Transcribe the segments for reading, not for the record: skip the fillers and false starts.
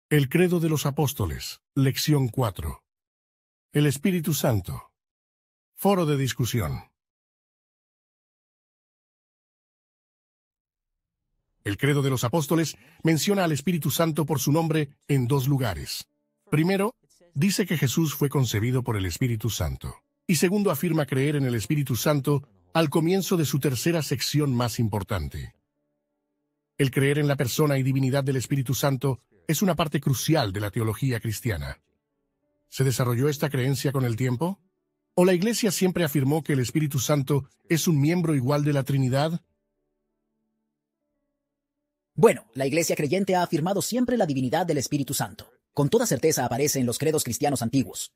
El Credo de los Apóstoles, lección 4. El Espíritu Santo. Foro de discusión. El Credo de los Apóstoles menciona al Espíritu Santo por su nombre en dos lugares. Primero, dice que Jesús fue concebido por el Espíritu Santo. Y segundo, afirma creer en el Espíritu Santo al comienzo de su tercera sección más importante. El creer en la persona y divinidad del Espíritu Santo es una parte crucial de la teología cristiana. ¿Se desarrolló esta creencia con el tiempo? ¿O la Iglesia siempre afirmó que el Espíritu Santo es un miembro igual de la Trinidad? Bueno, la Iglesia creyente ha afirmado siempre la divinidad del Espíritu Santo. Con toda certeza aparece en los credos cristianos antiguos.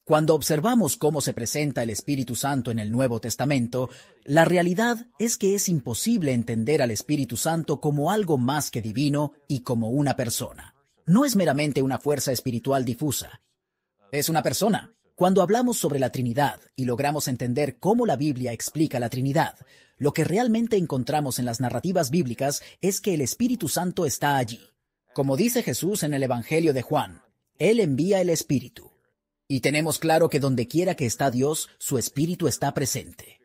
Cuando observamos cómo se presenta el Espíritu Santo en el Nuevo Testamento, la realidad es que es imposible entender al Espíritu Santo como algo más que divino y como una persona. No es meramente una fuerza espiritual difusa. Es una persona. Cuando hablamos sobre la Trinidad y logramos entender cómo la Biblia explica la Trinidad, lo que realmente encontramos en las narrativas bíblicas es que el Espíritu Santo está allí. Como dice Jesús en el Evangelio de Juan, Él envía el Espíritu. Y tenemos claro que dondequiera que está Dios, su Espíritu está presente.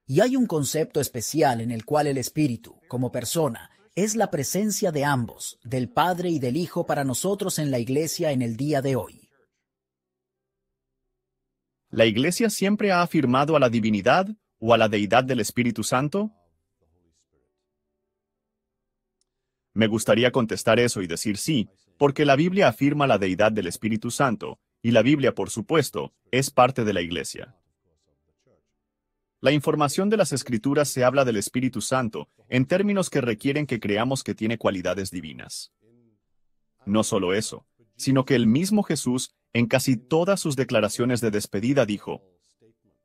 Y hay un concepto especial en el cual el Espíritu, como persona, es la presencia de ambos, del Padre y del Hijo para nosotros en la Iglesia en el día de hoy. ¿La Iglesia siempre ha afirmado a la divinidad o a la deidad del Espíritu Santo? Me gustaría contestar eso y decir sí, porque la Biblia afirma la deidad del Espíritu Santo, y la Biblia, por supuesto, es parte de la Iglesia. La información de las Escrituras se habla del Espíritu Santo en términos que requieren que creamos que tiene cualidades divinas. No solo eso, sino que el mismo Jesús, en casi todas sus declaraciones de despedida, dijo: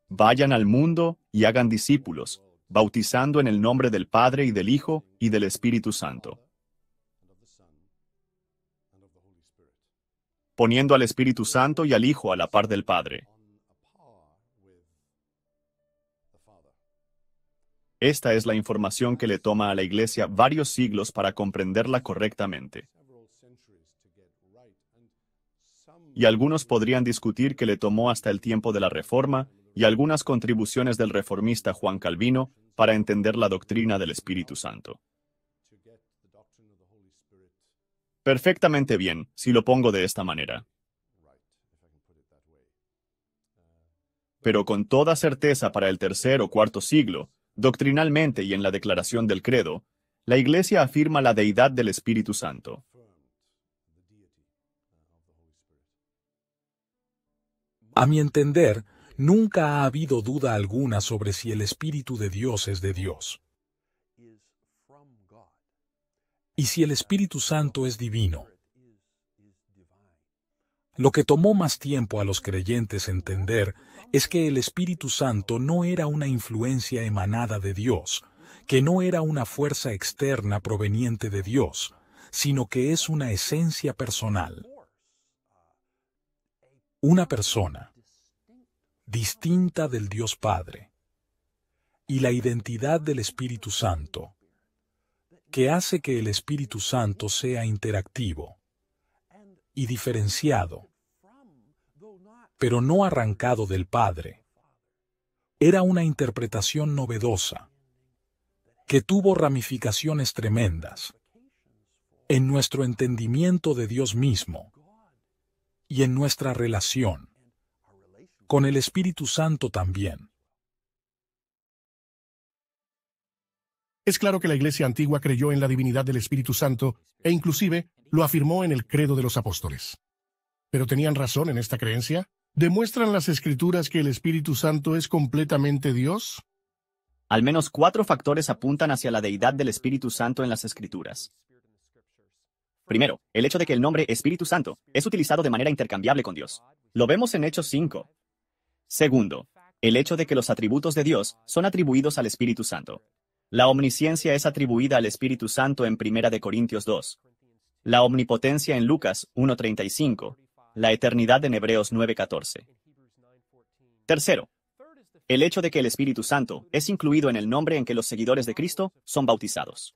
«Vayan al mundo y hagan discípulos, bautizando en el nombre del Padre y del Hijo y del Espíritu Santo». Poniendo al Espíritu Santo y al Hijo a la par del Padre. Esta es la información que le toma a la Iglesia varios siglos para comprenderla correctamente. Y algunos podrían discutir que le tomó hasta el tiempo de la Reforma y algunas contribuciones del reformista Juan Calvino para entender la doctrina del Espíritu Santo. Perfectamente bien, si lo pongo de esta manera. Pero con toda certeza para el tercer o cuarto siglo, doctrinalmente y en la declaración del credo, la Iglesia afirma la deidad del Espíritu Santo. A mi entender, nunca ha habido duda alguna sobre si el Espíritu de Dios es de Dios. Y si el Espíritu Santo es divino. Lo que tomó más tiempo a los creyentes entender es que el Espíritu Santo no era una influencia emanada de Dios, que no era una fuerza externa proveniente de Dios, sino que es una esencia personal. Una persona, distinta del Dios Padre. Y la identidad del Espíritu Santo, que hace que el Espíritu Santo sea interactivo y diferenciado, pero no arrancado del Padre. Era una interpretación novedosa, que tuvo ramificaciones tremendas en nuestro entendimiento de Dios mismo y en nuestra relación con el Espíritu Santo también. Es claro que la Iglesia antigua creyó en la divinidad del Espíritu Santo e inclusive lo afirmó en el Credo de los Apóstoles. ¿Pero tenían razón en esta creencia? ¿Demuestran las Escrituras que el Espíritu Santo es completamente Dios? Al menos 4 factores apuntan hacia la deidad del Espíritu Santo en las Escrituras. Primero, el hecho de que el nombre Espíritu Santo es utilizado de manera intercambiable con Dios. Lo vemos en Hechos 5. Segundo, el hecho de que los atributos de Dios son atribuidos al Espíritu Santo. La omnisciencia es atribuida al Espíritu Santo en 1 de Corintios 2. La omnipotencia en Lucas 1:35. La eternidad en Hebreos 9:14. Tercero, el hecho de que el Espíritu Santo es incluido en el nombre en que los seguidores de Cristo son bautizados.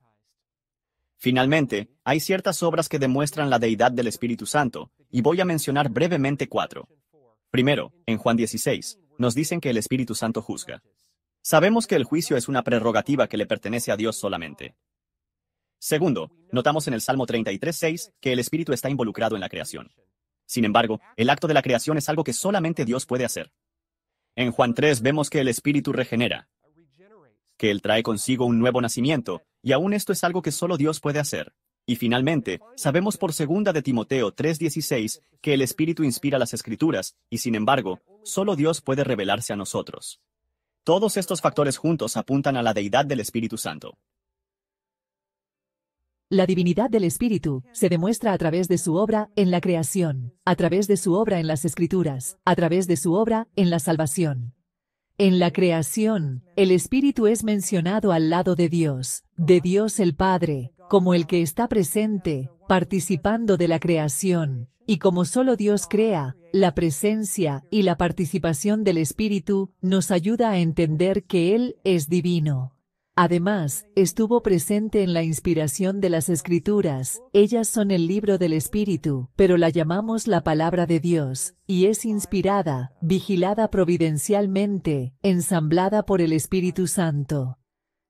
Finalmente, hay ciertas obras que demuestran la deidad del Espíritu Santo, y voy a mencionar brevemente 4. Primero, en Juan 16, nos dicen que el Espíritu Santo juzga. Sabemos que el juicio es una prerrogativa que le pertenece a Dios solamente. Segundo, notamos en el Salmo 33:6 que el Espíritu está involucrado en la creación. Sin embargo, el acto de la creación es algo que solamente Dios puede hacer. En Juan 3 vemos que el Espíritu regenera, que Él trae consigo un nuevo nacimiento, y aún esto es algo que solo Dios puede hacer. Y finalmente, sabemos por 2 de Timoteo 3:16 que el Espíritu inspira las Escrituras, y sin embargo, solo Dios puede revelarse a nosotros. Todos estos factores juntos apuntan a la deidad del Espíritu Santo. La divinidad del Espíritu se demuestra a través de su obra en la creación, a través de su obra en las Escrituras, a través de su obra en la salvación. En la creación, el Espíritu es mencionado al lado de Dios el Padre, como el que está presente, participando de la creación, y como solo Dios crea, la presencia y la participación del Espíritu nos ayuda a entender que Él es divino. Además, estuvo presente en la inspiración de las Escrituras. Ellas son el libro del Espíritu, pero la llamamos la palabra de Dios, y es inspirada, vigilada providencialmente, ensamblada por el Espíritu Santo.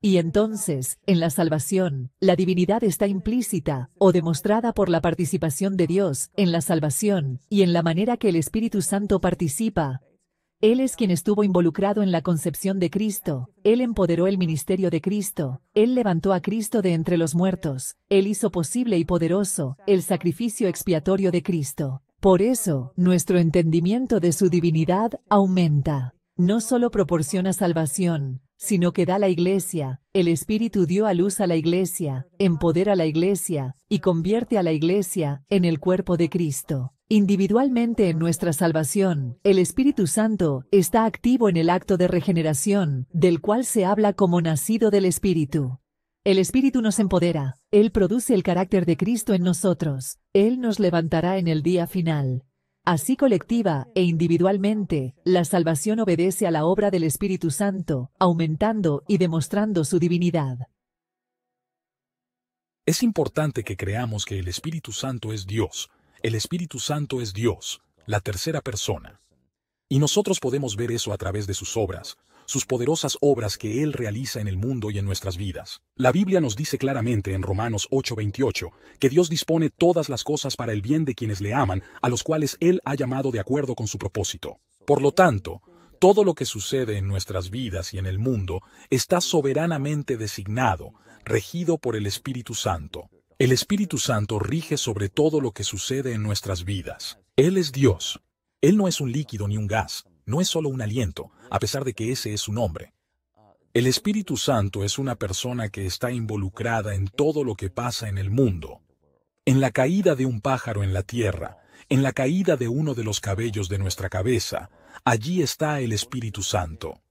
Y entonces, en la salvación, la divinidad está implícita, o demostrada por la participación de Dios, en la salvación, y en la manera que el Espíritu Santo participa. Él es quien estuvo involucrado en la concepción de Cristo. Él empoderó el ministerio de Cristo. Él levantó a Cristo de entre los muertos. Él hizo posible y poderoso el sacrificio expiatorio de Cristo. Por eso, nuestro entendimiento de su divinidad aumenta. No solo proporciona salvación, sino que da la Iglesia. El Espíritu dio a luz a la Iglesia, empodera a la Iglesia, y convierte a la Iglesia en el cuerpo de Cristo. Individualmente en nuestra salvación, el Espíritu Santo está activo en el acto de regeneración, del cual se habla como nacido del Espíritu. El Espíritu nos empodera. Él produce el carácter de Cristo en nosotros. Él nos levantará en el día final. Así colectiva e individualmente, la salvación obedece a la obra del Espíritu Santo, aumentando y demostrando su divinidad. Es importante que creamos que el Espíritu Santo es Dios. El Espíritu Santo es Dios, la tercera persona. Y nosotros podemos ver eso a través de sus obras, sus poderosas obras que Él realiza en el mundo y en nuestras vidas. La Biblia nos dice claramente en Romanos 8:28 que Dios dispone todas las cosas para el bien de quienes le aman, a los cuales Él ha llamado de acuerdo con su propósito. Por lo tanto, todo lo que sucede en nuestras vidas y en el mundo está soberanamente designado, regido por el Espíritu Santo. El Espíritu Santo rige sobre todo lo que sucede en nuestras vidas. Él es Dios. Él no es un líquido ni un gas, no es solo un aliento, a pesar de que ese es su nombre. El Espíritu Santo es una persona que está involucrada en todo lo que pasa en el mundo. En la caída de un pájaro en la tierra, en la caída de uno de los cabellos de nuestra cabeza, allí está el Espíritu Santo.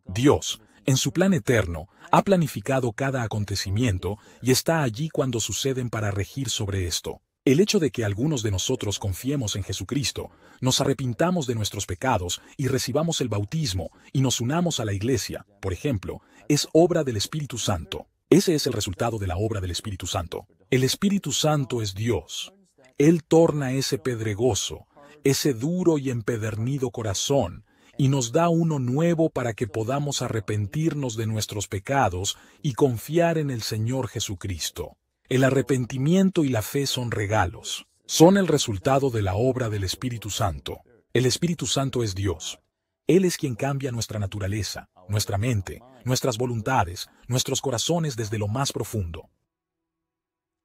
Dios, en su plan eterno, ha planificado cada acontecimiento y está allí cuando suceden para regir sobre esto. El hecho de que algunos de nosotros confiemos en Jesucristo, nos arrepintamos de nuestros pecados y recibamos el bautismo y nos unamos a la Iglesia, por ejemplo, es obra del Espíritu Santo. Ese es el resultado de la obra del Espíritu Santo. El Espíritu Santo es Dios. Él torna ese pedregoso, ese duro y empedernido corazón, y nos da uno nuevo para que podamos arrepentirnos de nuestros pecados y confiar en el Señor Jesucristo. El arrepentimiento y la fe son regalos. Son el resultado de la obra del Espíritu Santo. El Espíritu Santo es Dios. Él es quien cambia nuestra naturaleza, nuestra mente, nuestras voluntades, nuestros corazones desde lo más profundo.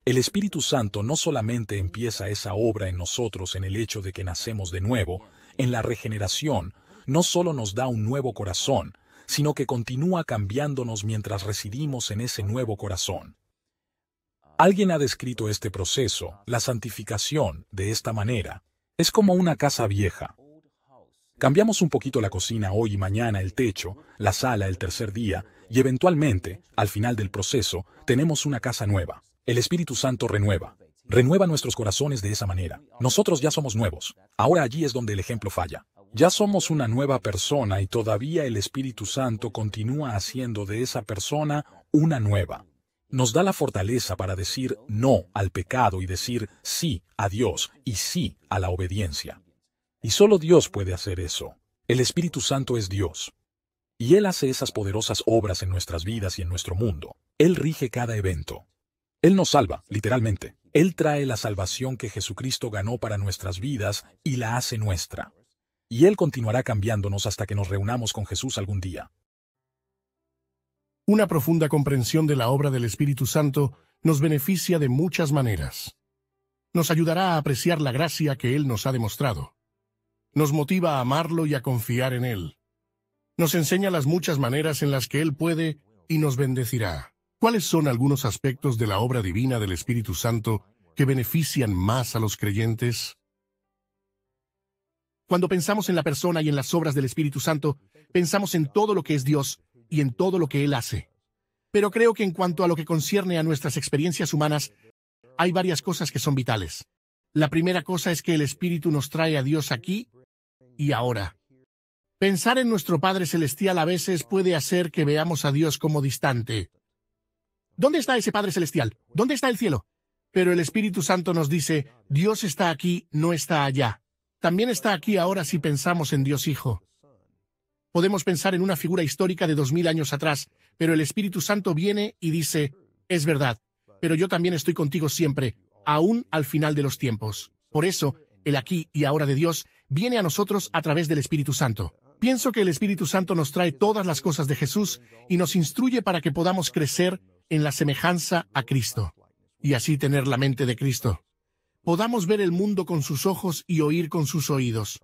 El Espíritu Santo no solamente empieza esa obra en nosotros en el hecho de que nacemos de nuevo, en la regeneración, no solo nos da un nuevo corazón, sino que continúa cambiándonos mientras residimos en ese nuevo corazón. Alguien ha descrito este proceso, la santificación, de esta manera. Es como una casa vieja. Cambiamos un poquito la cocina hoy y mañana, el techo, la sala el tercer día, y eventualmente, al final del proceso, tenemos una casa nueva. El Espíritu Santo renueva nuestros corazones de esa manera. Nosotros ya somos nuevos. Ahora allí es donde el ejemplo falla. Ya somos una nueva persona y todavía el Espíritu Santo continúa haciendo de esa persona una nueva. Nos da la fortaleza para decir no al pecado y decir sí a Dios y sí a la obediencia. Y solo Dios puede hacer eso. El Espíritu Santo es Dios. Y Él hace esas poderosas obras en nuestras vidas y en nuestro mundo. Él rige cada evento. Él nos salva, literalmente. Él trae la salvación que Jesucristo ganó para nuestras vidas y la hace nuestra. Y Él continuará cambiándonos hasta que nos reunamos con Jesús algún día. Una profunda comprensión de la obra del Espíritu Santo nos beneficia de muchas maneras. Nos ayudará a apreciar la gracia que Él nos ha demostrado. Nos motiva a amarlo y a confiar en Él. Nos enseña las muchas maneras en las que Él puede y nos bendecirá. ¿Cuáles son algunos aspectos de la obra divina del Espíritu Santo que benefician más a los creyentes? Cuando pensamos en la persona y en las obras del Espíritu Santo, pensamos en todo lo que es Dios y en todo lo que Él hace. Pero creo que en cuanto a lo que concierne a nuestras experiencias humanas, hay varias cosas que son vitales. La primera cosa es que el Espíritu nos trae a Dios aquí y ahora. Pensar en nuestro Padre Celestial a veces puede hacer que veamos a Dios como distante. ¿Dónde está ese Padre Celestial? ¿Dónde está el cielo? Pero el Espíritu Santo nos dice, Dios está aquí, no está allá. También está aquí ahora si pensamos en Dios Hijo. Podemos pensar en una figura histórica de 2000 años atrás, pero el Espíritu Santo viene y dice, es verdad, pero yo también estoy contigo siempre, aún al final de los tiempos. Por eso, el aquí y ahora de Dios viene a nosotros a través del Espíritu Santo. Pienso que el Espíritu Santo nos trae todas las cosas de Jesús y nos instruye para que podamos crecer en la semejanza a Cristo, y así tener la mente de Cristo. Podamos ver el mundo con sus ojos y oír con sus oídos.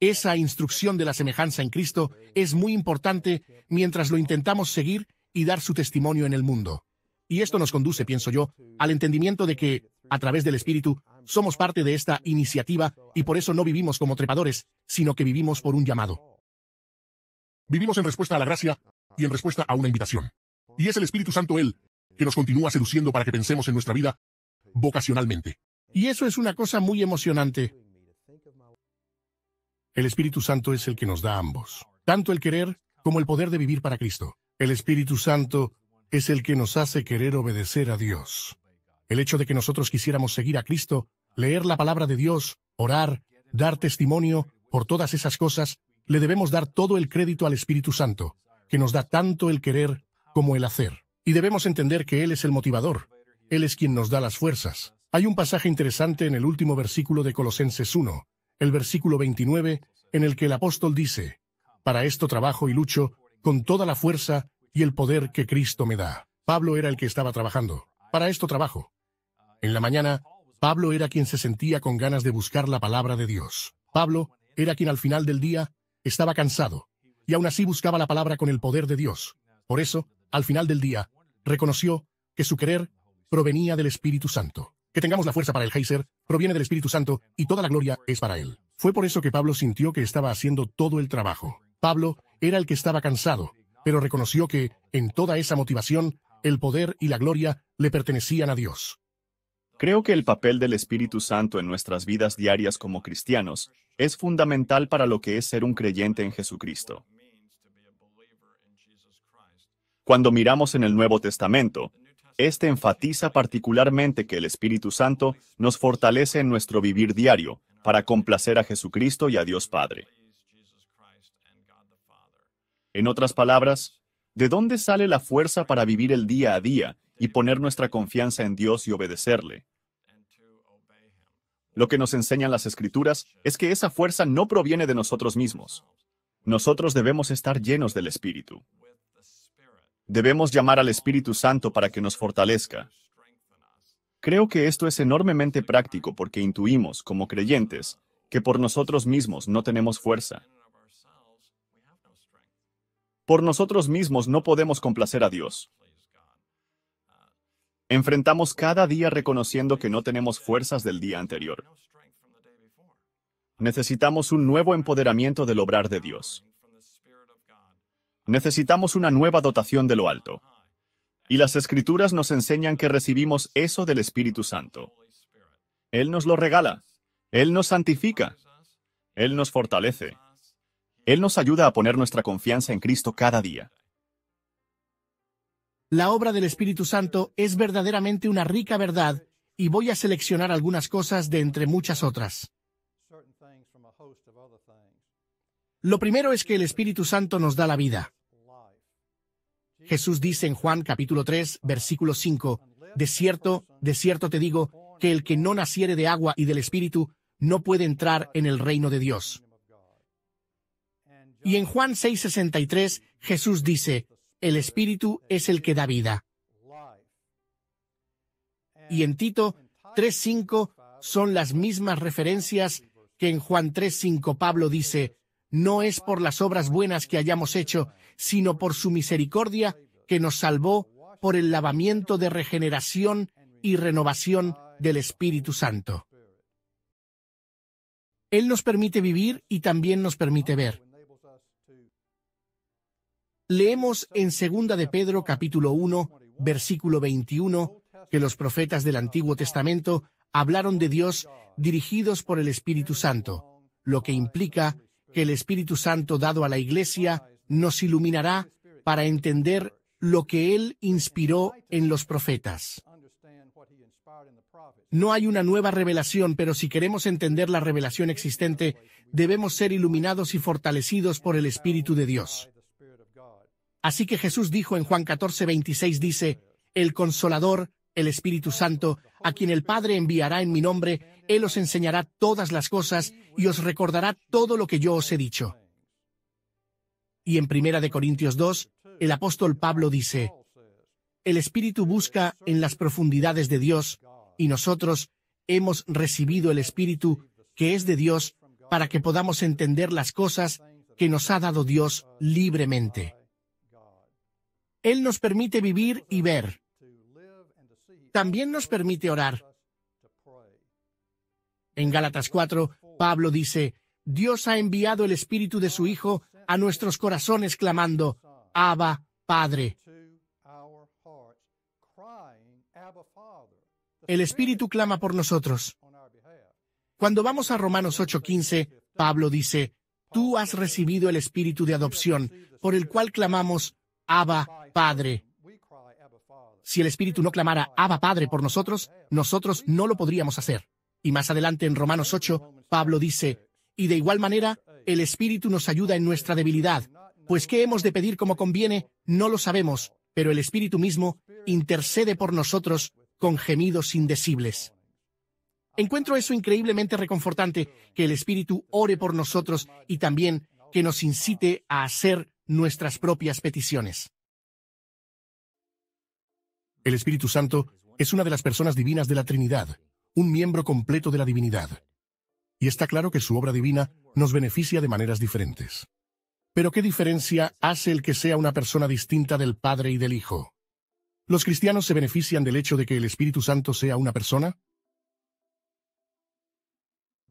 Esa instrucción de la semejanza en Cristo es muy importante mientras lo intentamos seguir y dar su testimonio en el mundo. Y esto nos conduce, pienso yo, al entendimiento de que, a través del Espíritu, somos parte de esta iniciativa y por eso no vivimos como trepadores, sino que vivimos por un llamado. Vivimos en respuesta a la gracia y en respuesta a una invitación. Y es el Espíritu Santo Él que nos continúa seduciendo para que pensemos en nuestra vida vocacionalmente. Y eso es una cosa muy emocionante. El Espíritu Santo es el que nos da ambos, tanto el querer como el poder de vivir para Cristo. El Espíritu Santo es el que nos hace querer obedecer a Dios. El hecho de que nosotros quisiéramos seguir a Cristo, leer la palabra de Dios, orar, dar testimonio, por todas esas cosas, le debemos dar todo el crédito al Espíritu Santo, que nos da tanto el querer como el hacer. Y debemos entender que Él es el motivador. Él es quien nos da las fuerzas. Hay un pasaje interesante en el último versículo de Colosenses 1, el versículo 29, en el que el apóstol dice, «Para esto trabajo y lucho con toda la fuerza y el poder que Cristo me da». Pablo era el que estaba trabajando. Para esto trabajo. En la mañana, Pablo era quien se sentía con ganas de buscar la palabra de Dios. Pablo era quien al final del día estaba cansado, y aún así buscaba la palabra con el poder de Dios. Por eso, al final del día, reconoció que su querer provenía del Espíritu Santo. Que tengamos la fuerza para el geyser proviene del Espíritu Santo y toda la gloria es para Él. Fue por eso que Pablo sintió que estaba haciendo todo el trabajo. Pablo era el que estaba cansado, pero reconoció que, en toda esa motivación, el poder y la gloria le pertenecían a Dios. Creo que el papel del Espíritu Santo en nuestras vidas diarias como cristianos es fundamental para lo que es ser un creyente en Jesucristo. Cuando miramos en el Nuevo Testamento, este enfatiza particularmente que el Espíritu Santo nos fortalece en nuestro vivir diario para complacer a Jesucristo y a Dios Padre. En otras palabras, ¿de dónde sale la fuerza para vivir el día a día y poner nuestra confianza en Dios y obedecerle? Lo que nos enseñan las Escrituras es que esa fuerza no proviene de nosotros mismos. Nosotros debemos estar llenos del Espíritu. Debemos llamar al Espíritu Santo para que nos fortalezca. Creo que esto es enormemente práctico porque intuimos, como creyentes, que por nosotros mismos no tenemos fuerza. Por nosotros mismos no podemos complacer a Dios. Enfrentamos cada día reconociendo que no tenemos fuerzas del día anterior. Necesitamos un nuevo empoderamiento del obrar de Dios. Necesitamos una nueva dotación de lo alto. Y las Escrituras nos enseñan que recibimos eso del Espíritu Santo. Él nos lo regala. Él nos santifica. Él nos fortalece. Él nos ayuda a poner nuestra confianza en Cristo cada día. La obra del Espíritu Santo es verdaderamente una rica verdad, y voy a seleccionar algunas cosas de entre muchas otras. Lo primero es que el Espíritu Santo nos da la vida. Jesús dice en Juan capítulo 3, versículo 5, de cierto te digo, que el que no naciere de agua y del Espíritu no puede entrar en el reino de Dios. Y en Juan 6:63, Jesús dice, el Espíritu es el que da vida. Y en Tito 3:5 son las mismas referencias que en Juan 3:5 Pablo dice, no es por las obras buenas que hayamos hecho, sino por su misericordia que nos salvó por el lavamiento de regeneración y renovación del Espíritu Santo. Él nos permite vivir y también nos permite ver. Leemos en 2 de Pedro capítulo 1, versículo 21, que los profetas del Antiguo Testamento hablaron de Dios dirigidos por el Espíritu Santo, lo que implica que el Espíritu Santo dado a la Iglesia nos iluminará para entender lo que Él inspiró en los profetas. No hay una nueva revelación, pero si queremos entender la revelación existente, debemos ser iluminados y fortalecidos por el Espíritu de Dios. Así que Jesús dijo en Juan 14:26, dice, el Consolador, el Espíritu Santo, a quien el Padre enviará en mi nombre, Él os enseñará todas las cosas y os recordará todo lo que yo os he dicho. Y en 1 Corintios 2, el apóstol Pablo dice, el Espíritu busca en las profundidades de Dios, y nosotros hemos recibido el Espíritu que es de Dios para que podamos entender las cosas que nos ha dado Dios libremente. Él nos permite vivir y ver. También nos permite orar. En Gálatas 4, Pablo dice, Dios ha enviado el Espíritu de su Hijo a nuestros corazones clamando, Abba, Padre. El Espíritu clama por nosotros. Cuando vamos a Romanos 8:15, Pablo dice, tú has recibido el Espíritu de adopción, por el cual clamamos, Abba, Padre. Si el Espíritu no clamara Abba, Padre por nosotros, nosotros no lo podríamos hacer. Y más adelante en Romanos 8, Pablo dice, y de igual manera, el Espíritu nos ayuda en nuestra debilidad, pues ¿qué hemos de pedir como conviene? No lo sabemos, pero el Espíritu mismo intercede por nosotros con gemidos indecibles. Encuentro eso increíblemente reconfortante, que el Espíritu ore por nosotros y también que nos incite a hacer nuestras propias peticiones. El Espíritu Santo es una de las personas divinas de la Trinidad, un miembro completo de la divinidad. Y está claro que su obra divina nos beneficia de maneras diferentes. Pero ¿qué diferencia hace el que sea una persona distinta del Padre y del Hijo? ¿Los cristianos se benefician del hecho de que el Espíritu Santo sea una persona?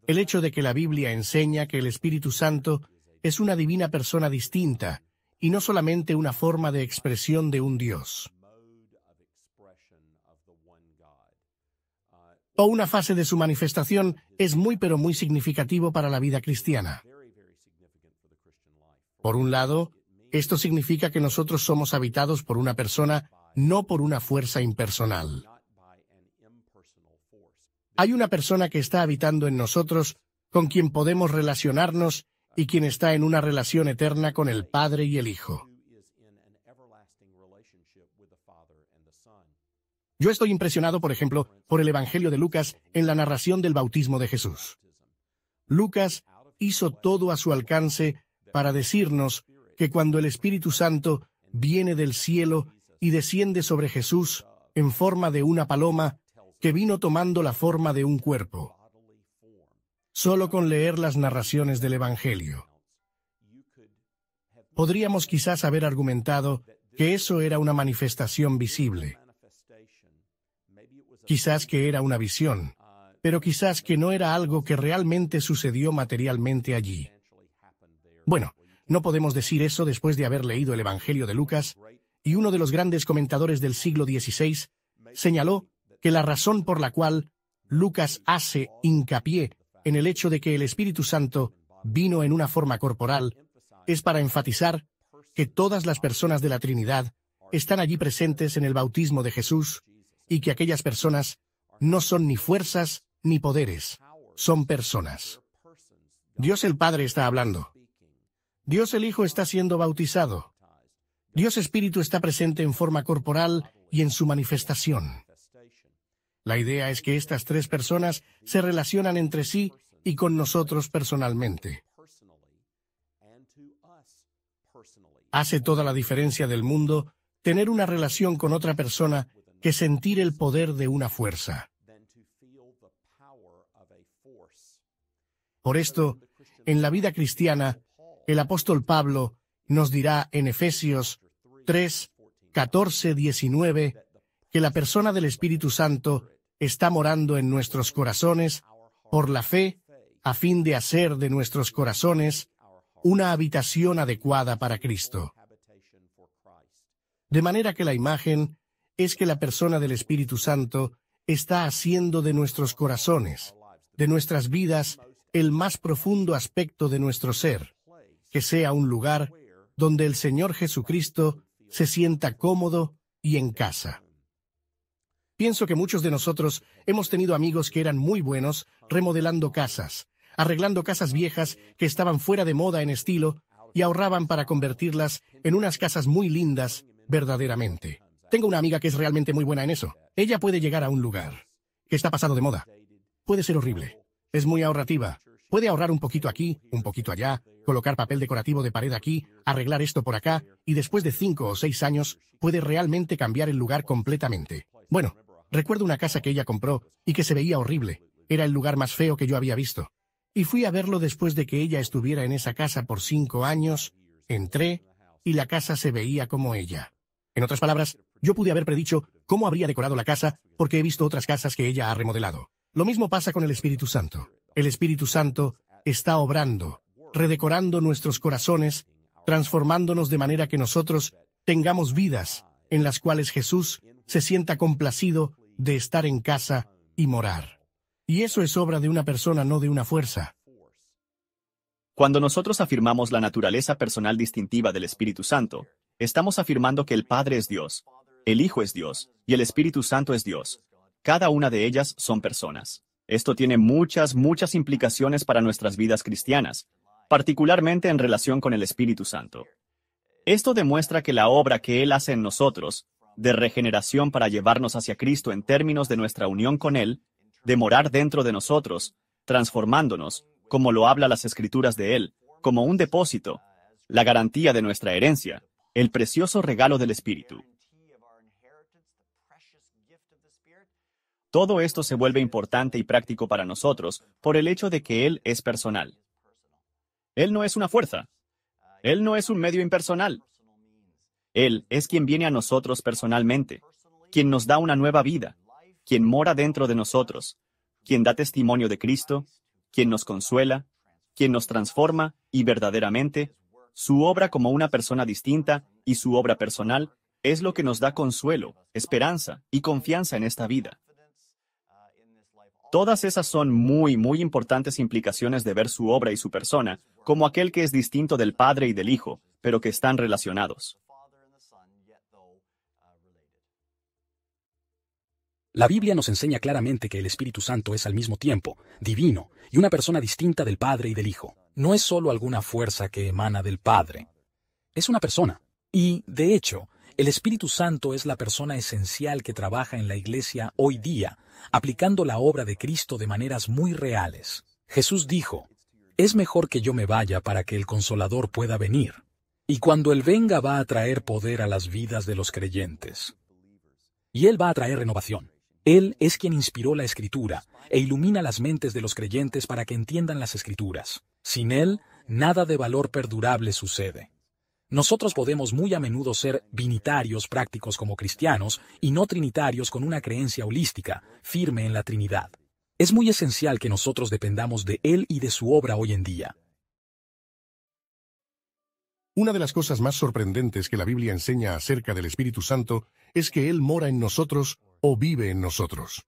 El hecho de que la Biblia enseña que el Espíritu Santo es una divina persona distinta, y no solamente una forma de expresión de un Dios, o una fase de su manifestación, es muy pero muy significativo para la vida cristiana. Por un lado, esto significa que nosotros somos habitados por una persona, no por una fuerza impersonal. Hay una persona que está habitando en nosotros, con quien podemos relacionarnos y quien está en una relación eterna con el Padre y el Hijo. Yo estoy impresionado, por ejemplo, por el Evangelio de Lucas en la narración del bautismo de Jesús. Lucas hizo todo a su alcance para decirnos que cuando el Espíritu Santo viene del cielo y desciende sobre Jesús en forma de una paloma que vino tomando la forma de un cuerpo. Solo con leer las narraciones del Evangelio, podríamos quizás haber argumentado que eso era una manifestación visible. Quizás que era una visión, pero quizás que no era algo que realmente sucedió materialmente allí. Bueno, no podemos decir eso después de haber leído el Evangelio de Lucas, y uno de los grandes comentadores del siglo XVI señaló que la razón por la cual Lucas hace hincapié en el hecho de que el Espíritu Santo vino en una forma corporal es para enfatizar que todas las personas de la Trinidad están allí presentes en el bautismo de Jesús y que aquellas personas no son ni fuerzas ni poderes, son personas. Dios el Padre está hablando. Dios el Hijo está siendo bautizado. Dios Espíritu está presente en forma corporal y en su manifestación. La idea es que estas tres personas se relacionan entre sí y con nosotros personalmente. Hace toda la diferencia del mundo tener una relación con otra persona que sentir el poder de una fuerza. Por esto, en la vida cristiana, el apóstol Pablo nos dirá en Efesios 3, 14, 19, que la persona del Espíritu Santo está morando en nuestros corazones por la fe, a fin de hacer de nuestros corazones una habitación adecuada para Cristo. De manera que la imagen es que la persona del Espíritu Santo está haciendo de nuestros corazones, de nuestras vidas, el más profundo aspecto de nuestro ser, que sea un lugar donde el Señor Jesucristo se sienta cómodo y en casa. Pienso que muchos de nosotros hemos tenido amigos que eran muy buenos remodelando casas, arreglando casas viejas que estaban fuera de moda en estilo y ahorraban para convertirlas en unas casas muy lindas verdaderamente. Tengo una amiga que es realmente muy buena en eso. Ella puede llegar a un lugar que está pasado de moda. Puede ser horrible. Es muy ahorrativa. Puede ahorrar un poquito aquí, un poquito allá, colocar papel decorativo de pared aquí, arreglar esto por acá, y después de 5 o 6 años, puede realmente cambiar el lugar completamente. Bueno, recuerdo una casa que ella compró y que se veía horrible. Era el lugar más feo que yo había visto. Y fui a verlo después de que ella estuviera en esa casa por 5 años, entré, y la casa se veía como ella. En otras palabras, yo pude haber predicho cómo habría decorado la casa porque he visto otras casas que ella ha remodelado. Lo mismo pasa con el Espíritu Santo. El Espíritu Santo está obrando, redecorando nuestros corazones, transformándonos de manera que nosotros tengamos vidas en las cuales Jesús se sienta complacido de estar en casa y morar. Y eso es obra de una persona, no de una fuerza. Cuando nosotros afirmamos la naturaleza personal distintiva del Espíritu Santo, estamos afirmando que el Padre es Dios, el Hijo es Dios y el Espíritu Santo es Dios. Cada una de ellas son personas. Esto tiene muchas implicaciones para nuestras vidas cristianas, particularmente en relación con el Espíritu Santo. Esto demuestra que la obra que Él hace en nosotros, de regeneración para llevarnos hacia Cristo en términos de nuestra unión con Él, de morar dentro de nosotros, transformándonos, como lo habla las Escrituras de Él, como un depósito, la garantía de nuestra herencia, el precioso regalo del Espíritu. Todo esto se vuelve importante y práctico para nosotros por el hecho de que Él es personal. Él no es una fuerza. Él no es un medio impersonal. Él es quien viene a nosotros personalmente, quien nos da una nueva vida, quien mora dentro de nosotros, quien da testimonio de Cristo, quien nos consuela, quien nos transforma y verdaderamente, su obra como una persona distinta y su obra personal es lo que nos da consuelo, esperanza y confianza en esta vida. Todas esas son muy importantes implicaciones de ver su obra y su persona como aquel que es distinto del Padre y del Hijo, pero que están relacionados. La Biblia nos enseña claramente que el Espíritu Santo es al mismo tiempo divino y una persona distinta del Padre y del Hijo. No es solo alguna fuerza que emana del Padre. Es una persona. Y, de hecho, el Espíritu Santo es la persona esencial que trabaja en la Iglesia hoy día, aplicando la obra de Cristo de maneras muy reales. Jesús dijo, «Es mejor que yo me vaya para que el Consolador pueda venir. Y cuando Él venga va a traer poder a las vidas de los creyentes. Y Él va a traer renovación. Él es quien inspiró la Escritura e ilumina las mentes de los creyentes para que entiendan las Escrituras. Sin Él, nada de valor perdurable sucede». Nosotros podemos muy a menudo ser binitarios prácticos como cristianos y no trinitarios con una creencia holística, firme en la Trinidad. Es muy esencial que nosotros dependamos de Él y de su obra hoy en día. Una de las cosas más sorprendentes que la Biblia enseña acerca del Espíritu Santo es que Él mora en nosotros o vive en nosotros.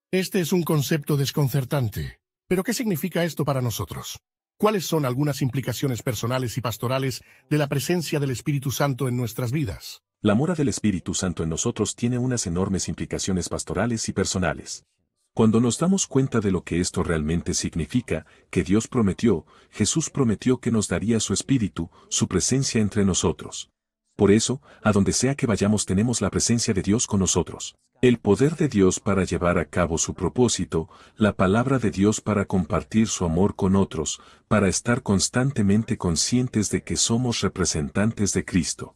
Este es un concepto desconcertante. ¿Pero qué significa esto para nosotros? ¿Cuáles son algunas implicaciones personales y pastorales de la presencia del Espíritu Santo en nuestras vidas? La mora del Espíritu Santo en nosotros tiene unas enormes implicaciones pastorales y personales. Cuando nos damos cuenta de lo que esto realmente significa, que Dios prometió, Jesús prometió que nos daría su Espíritu, su presencia entre nosotros. Por eso, a donde sea que vayamos tenemos la presencia de Dios con nosotros. El poder de Dios para llevar a cabo su propósito, la palabra de Dios para compartir su amor con otros, para estar constantemente conscientes de que somos representantes de Cristo.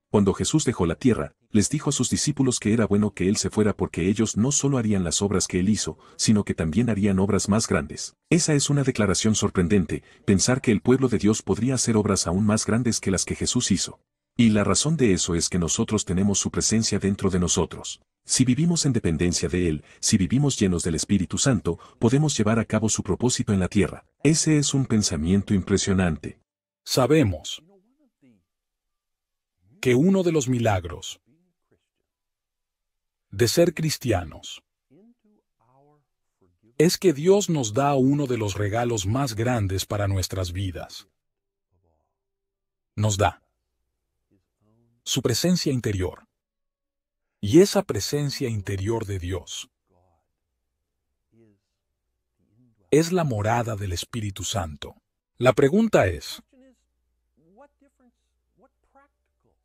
Cuando Jesús dejó la tierra, les dijo a sus discípulos que era bueno que Él se fuera porque ellos no solo harían las obras que Él hizo, sino que también harían obras más grandes. Esa es una declaración sorprendente, pensar que el pueblo de Dios podría hacer obras aún más grandes que las que Jesús hizo. Y la razón de eso es que nosotros tenemos su presencia dentro de nosotros. Si vivimos en dependencia de Él, si vivimos llenos del Espíritu Santo, podemos llevar a cabo su propósito en la tierra. Ese es un pensamiento impresionante. Sabemos que uno de los milagros de ser cristianos es que Dios nos da uno de los regalos más grandes para nuestras vidas. Nos da su presencia interior. Y esa presencia interior de Dios es la morada del Espíritu Santo. La pregunta es,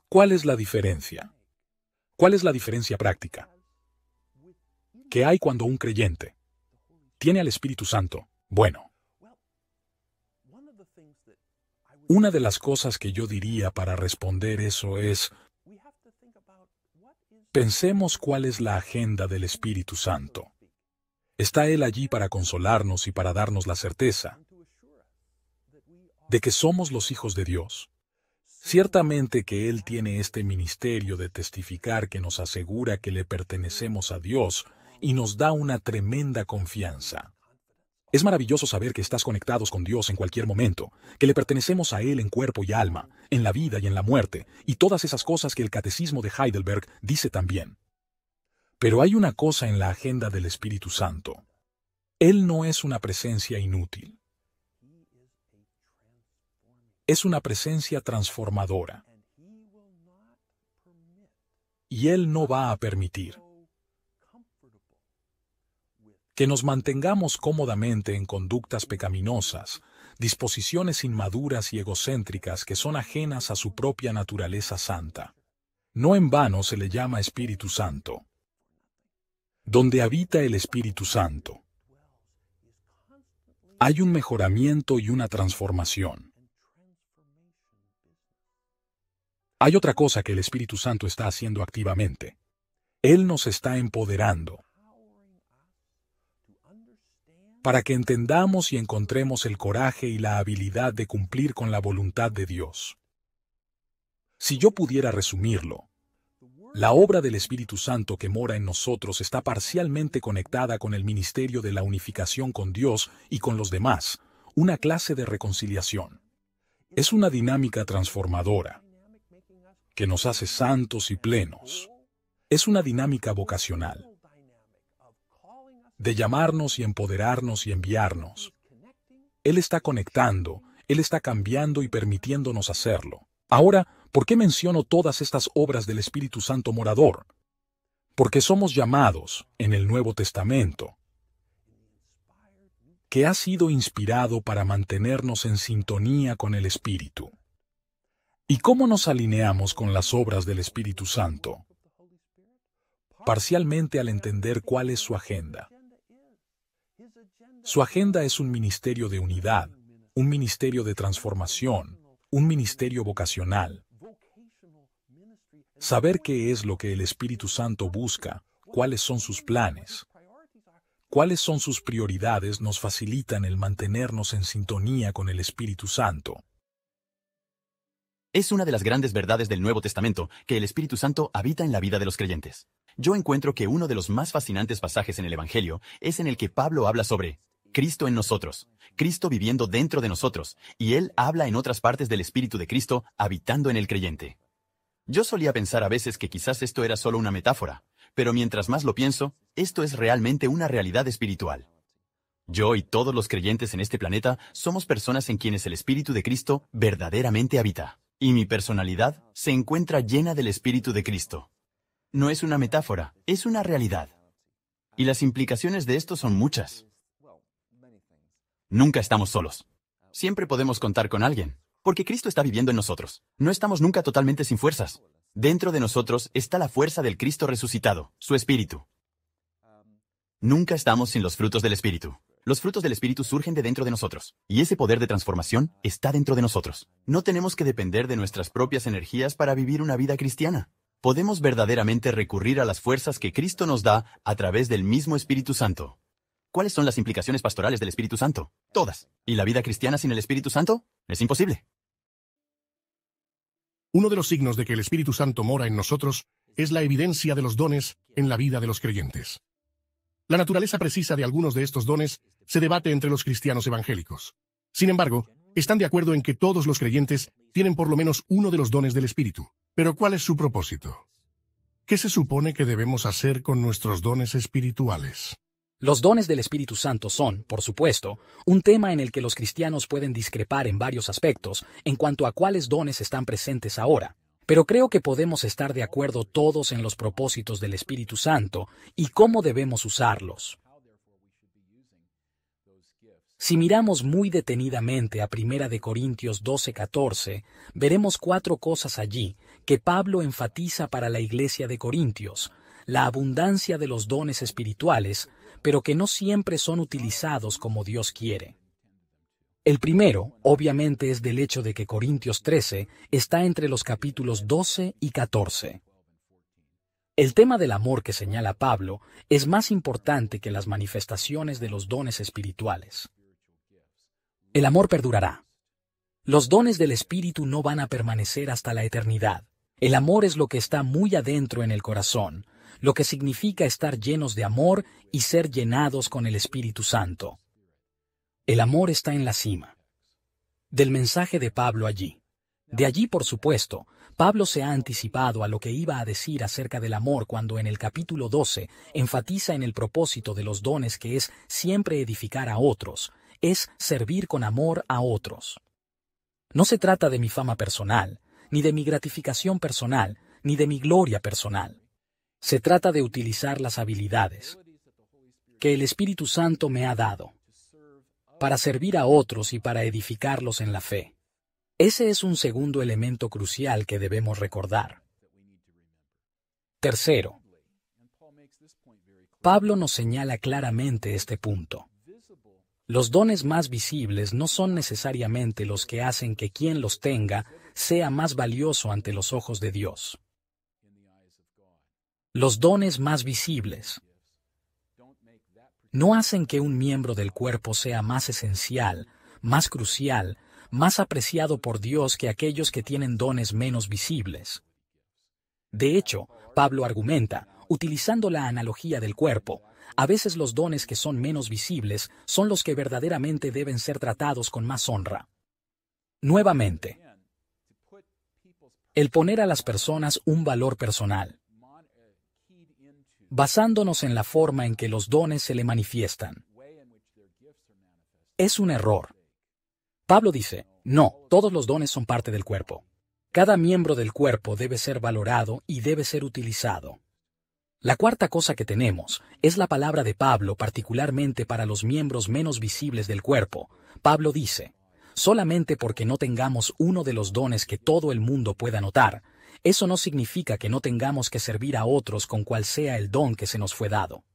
¿cuál es la diferencia? ¿Cuál es la diferencia práctica que hay cuando un creyente tiene al Espíritu Santo? Bueno, una de las cosas que yo diría para responder eso es, pensemos cuál es la agenda del Espíritu Santo. ¿Está Él allí para consolarnos y para darnos la certeza de que somos los hijos de Dios? Ciertamente que Él tiene este ministerio de testificar que nos asegura que le pertenecemos a Dios y nos da una tremenda confianza. Es maravilloso saber que estás conectados con Dios en cualquier momento, que le pertenecemos a Él en cuerpo y alma, en la vida y en la muerte, y todas esas cosas que el Catecismo de Heidelberg dice también. Pero hay una cosa en la agenda del Espíritu Santo. Él no es una presencia inútil. Es una presencia transformadora. Y Él no va a permitir que nos mantengamos cómodamente en conductas pecaminosas, disposiciones inmaduras y egocéntricas que son ajenas a su propia naturaleza santa. No en vano se le llama Espíritu Santo. Donde habita el Espíritu Santo, hay un mejoramiento y una transformación. Hay otra cosa que el Espíritu Santo está haciendo activamente. Él nos está empoderando para que entendamos y encontremos el coraje y la habilidad de cumplir con la voluntad de Dios. Si yo pudiera resumirlo, la obra del Espíritu Santo que mora en nosotros está parcialmente conectada con el ministerio de la unificación con Dios y con los demás, una clase de reconciliación. Es una dinámica transformadora que nos hace santos y plenos. Es una dinámica vocacional de llamarnos y empoderarnos y enviarnos. Él está conectando, Él está cambiando y permitiéndonos hacerlo. Ahora, ¿por qué menciono todas estas obras del Espíritu Santo morador? Porque somos llamados, en el Nuevo Testamento, que ha sido inspirado para mantenernos en sintonía con el Espíritu. ¿Y cómo nos alineamos con las obras del Espíritu Santo? Parcialmente al entender cuál es su agenda. Su agenda es un ministerio de unidad, un ministerio de transformación, un ministerio vocacional. Saber qué es lo que el Espíritu Santo busca, cuáles son sus planes, cuáles son sus prioridades nos facilitan el mantenernos en sintonía con el Espíritu Santo. Es una de las grandes verdades del Nuevo Testamento, que el Espíritu Santo habita en la vida de los creyentes. Yo encuentro que uno de los más fascinantes pasajes en el Evangelio es en el que Pablo habla sobre Cristo en nosotros, Cristo viviendo dentro de nosotros, y él habla en otras partes del Espíritu de Cristo habitando en el creyente. Yo solía pensar a veces que quizás esto era solo una metáfora, pero mientras más lo pienso, esto es realmente una realidad espiritual. Yo y todos los creyentes en este planeta somos personas en quienes el Espíritu de Cristo verdaderamente habita. Y mi personalidad se encuentra llena del Espíritu de Cristo. No es una metáfora, es una realidad. Y las implicaciones de esto son muchas. Nunca estamos solos. Siempre podemos contar con alguien, porque Cristo está viviendo en nosotros. No estamos nunca totalmente sin fuerzas. Dentro de nosotros está la fuerza del Cristo resucitado, su Espíritu. Nunca estamos sin los frutos del Espíritu. Los frutos del Espíritu surgen de dentro de nosotros, y ese poder de transformación está dentro de nosotros. No tenemos que depender de nuestras propias energías para vivir una vida cristiana. Podemos verdaderamente recurrir a las fuerzas que Cristo nos da a través del mismo Espíritu Santo. ¿Cuáles son las implicaciones pastorales del Espíritu Santo? Todas. ¿Y la vida cristiana sin el Espíritu Santo? Es imposible. Uno de los signos de que el Espíritu Santo mora en nosotros es la evidencia de los dones en la vida de los creyentes. La naturaleza precisa de algunos de estos dones se debate entre los cristianos evangélicos. Sin embargo, están de acuerdo en que todos los creyentes tienen por lo menos uno de los dones del Espíritu. Pero ¿cuál es su propósito? ¿Qué se supone que debemos hacer con nuestros dones espirituales? Los dones del Espíritu Santo son, por supuesto, un tema en el que los cristianos pueden discrepar en varios aspectos en cuanto a cuáles dones están presentes ahora. Pero creo que podemos estar de acuerdo todos en los propósitos del Espíritu Santo y cómo debemos usarlos. Si miramos muy detenidamente a 1 Corintios 12:14, veremos 4 cosas allí que Pablo enfatiza para la iglesia de Corintios: la abundancia de los dones espirituales, pero que no siempre son utilizados como Dios quiere. El primero, obviamente, es del hecho de que Corintios 13 está entre los capítulos 12 y 14. El tema del amor que señala Pablo es más importante que las manifestaciones de los dones espirituales. El amor perdurará. Los dones del Espíritu no van a permanecer hasta la eternidad. El amor es lo que está muy adentro en el corazón, lo que significa estar llenos de amor y ser llenados con el Espíritu Santo. El amor está en la cima del mensaje de Pablo allí. De allí, por supuesto, Pablo se ha anticipado a lo que iba a decir acerca del amor cuando en el capítulo 12 enfatiza en el propósito de los dones, que es siempre edificar a otros, es servir con amor a otros. No se trata de mi fama personal, ni de mi gratificación personal, ni de mi gloria personal. Se trata de utilizar las habilidades que el Espíritu Santo me ha dado para servir a otros y para edificarlos en la fe. Ese es un segundo elemento crucial que debemos recordar. Tercero, Pablo nos señala claramente este punto. Los dones más visibles no son necesariamente los que hacen que quien los tenga sea más valioso ante los ojos de Dios. Los dones más visibles no hacen que un miembro del cuerpo sea más esencial, más crucial, más apreciado por Dios que aquellos que tienen dones menos visibles. De hecho, Pablo argumenta, utilizando la analogía del cuerpo, a veces los dones que son menos visibles son los que verdaderamente deben ser tratados con más honra. Nuevamente, el poner a las personas un valor personal, basándonos en la forma en que los dones se le manifiestan, es un error. Pablo dice, no, todos los dones son parte del cuerpo. Cada miembro del cuerpo debe ser valorado y debe ser utilizado. La cuarta cosa que tenemos es la palabra de Pablo, particularmente para los miembros menos visibles del cuerpo. Pablo dice, solamente porque no tengamos uno de los dones que todo el mundo pueda notar, eso no significa que no tengamos que servir a otros con cual sea el don que se nos fue dado.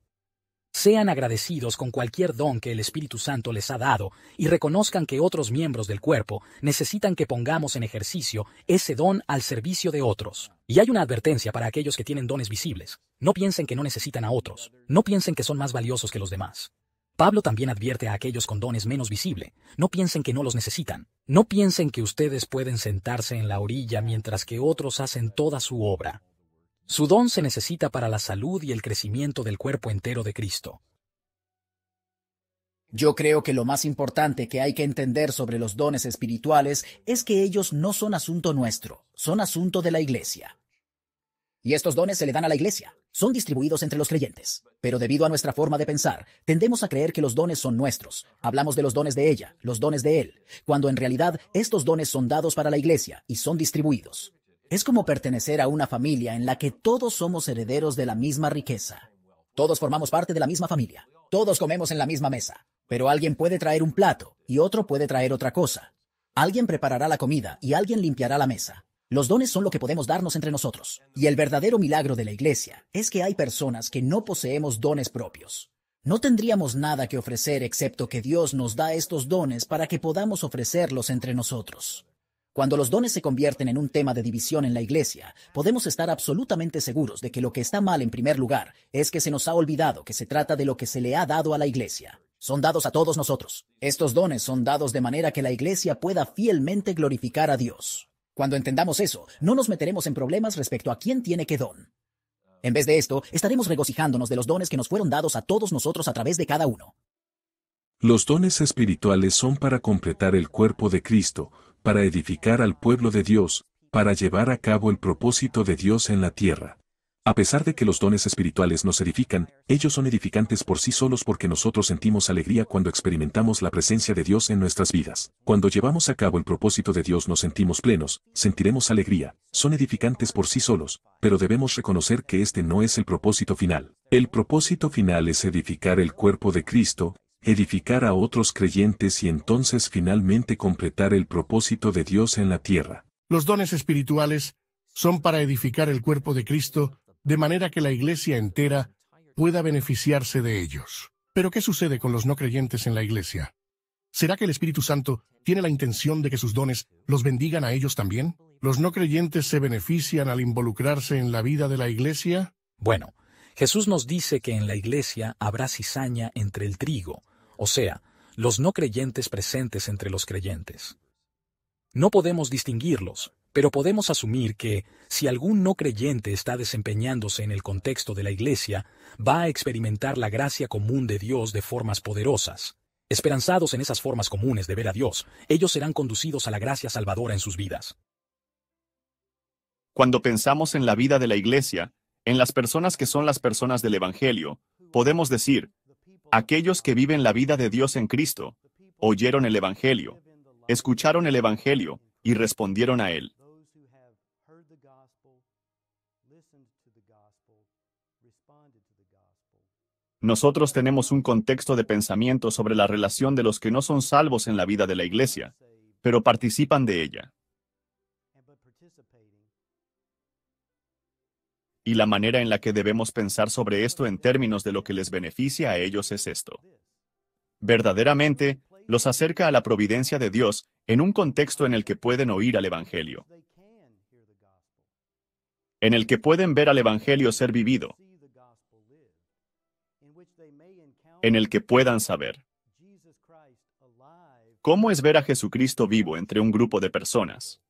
Sean agradecidos con cualquier don que el Espíritu Santo les ha dado y reconozcan que otros miembros del cuerpo necesitan que pongamos en ejercicio ese don al servicio de otros. Y hay una advertencia para aquellos que tienen dones visibles. No piensen que no necesitan a otros. No piensen que son más valiosos que los demás. Pablo también advierte a aquellos con dones menos visibles. No piensen que no los necesitan. No piensen que ustedes pueden sentarse en la orilla mientras que otros hacen toda su obra. Su don se necesita para la salud y el crecimiento del cuerpo entero de Cristo. Yo creo que lo más importante que hay que entender sobre los dones espirituales es que ellos no son asunto nuestro, son asunto de la Iglesia. Y estos dones se le dan a la iglesia. Son distribuidos entre los creyentes. Pero debido a nuestra forma de pensar, tendemos a creer que los dones son nuestros. Hablamos de los dones de ella, los dones de él, cuando en realidad estos dones son dados para la iglesia y son distribuidos. Es como pertenecer a una familia en la que todos somos herederos de la misma riqueza. Todos formamos parte de la misma familia. Todos comemos en la misma mesa. Pero alguien puede traer un plato y otro puede traer otra cosa. Alguien preparará la comida y alguien limpiará la mesa. Los dones son lo que podemos darnos entre nosotros. Y el verdadero milagro de la iglesia es que hay personas que no poseemos dones propios. No tendríamos nada que ofrecer excepto que Dios nos da estos dones para que podamos ofrecerlos entre nosotros. Cuando los dones se convierten en un tema de división en la iglesia, podemos estar absolutamente seguros de que lo que está mal en primer lugar es que se nos ha olvidado que se trata de lo que se le ha dado a la iglesia. Son dados a todos nosotros. Estos dones son dados de manera que la iglesia pueda fielmente glorificar a Dios. Cuando entendamos eso, no nos meteremos en problemas respecto a quién tiene qué don. En vez de esto, estaremos regocijándonos de los dones que nos fueron dados a todos nosotros a través de cada uno. Los dones espirituales son para completar el cuerpo de Cristo, para edificar al pueblo de Dios, para llevar a cabo el propósito de Dios en la tierra. A pesar de que los dones espirituales nos edifican, ellos son edificantes por sí solos porque nosotros sentimos alegría cuando experimentamos la presencia de Dios en nuestras vidas. Cuando llevamos a cabo el propósito de Dios nos sentimos plenos, sentiremos alegría. Son edificantes por sí solos, pero debemos reconocer que este no es el propósito final. El propósito final es edificar el cuerpo de Cristo, edificar a otros creyentes y entonces finalmente completar el propósito de Dios en la tierra. Los dones espirituales son para edificar el cuerpo de Cristo, de manera que la iglesia entera pueda beneficiarse de ellos. Pero ¿qué sucede con los no creyentes en la iglesia? ¿Será que el Espíritu Santo tiene la intención de que sus dones los bendigan a ellos también? ¿Los no creyentes se benefician al involucrarse en la vida de la iglesia? Bueno, Jesús nos dice que en la iglesia habrá cizaña entre el trigo, o sea, los no creyentes presentes entre los creyentes. No podemos distinguirlos, pero podemos asumir que, si algún no creyente está desempeñándose en el contexto de la iglesia, va a experimentar la gracia común de Dios de formas poderosas. Esperanzados en esas formas comunes de ver a Dios, ellos serán conducidos a la gracia salvadora en sus vidas. Cuando pensamos en la vida de la iglesia, en las personas que son las personas del Evangelio, podemos decir, aquellos que viven la vida de Dios en Cristo, oyeron el Evangelio, escucharon el Evangelio y respondieron a él. Nosotros tenemos un contexto de pensamiento sobre la relación de los que no son salvos en la vida de la iglesia, pero participan de ella. Y la manera en la que debemos pensar sobre esto en términos de lo que les beneficia a ellos es esto. Verdaderamente, los acerca a la providencia de Dios en un contexto en el que pueden oír al Evangelio, en el que pueden ver al Evangelio ser vivido, en el que puedan saber cómo es ver a Jesucristo vivo entre un grupo de personas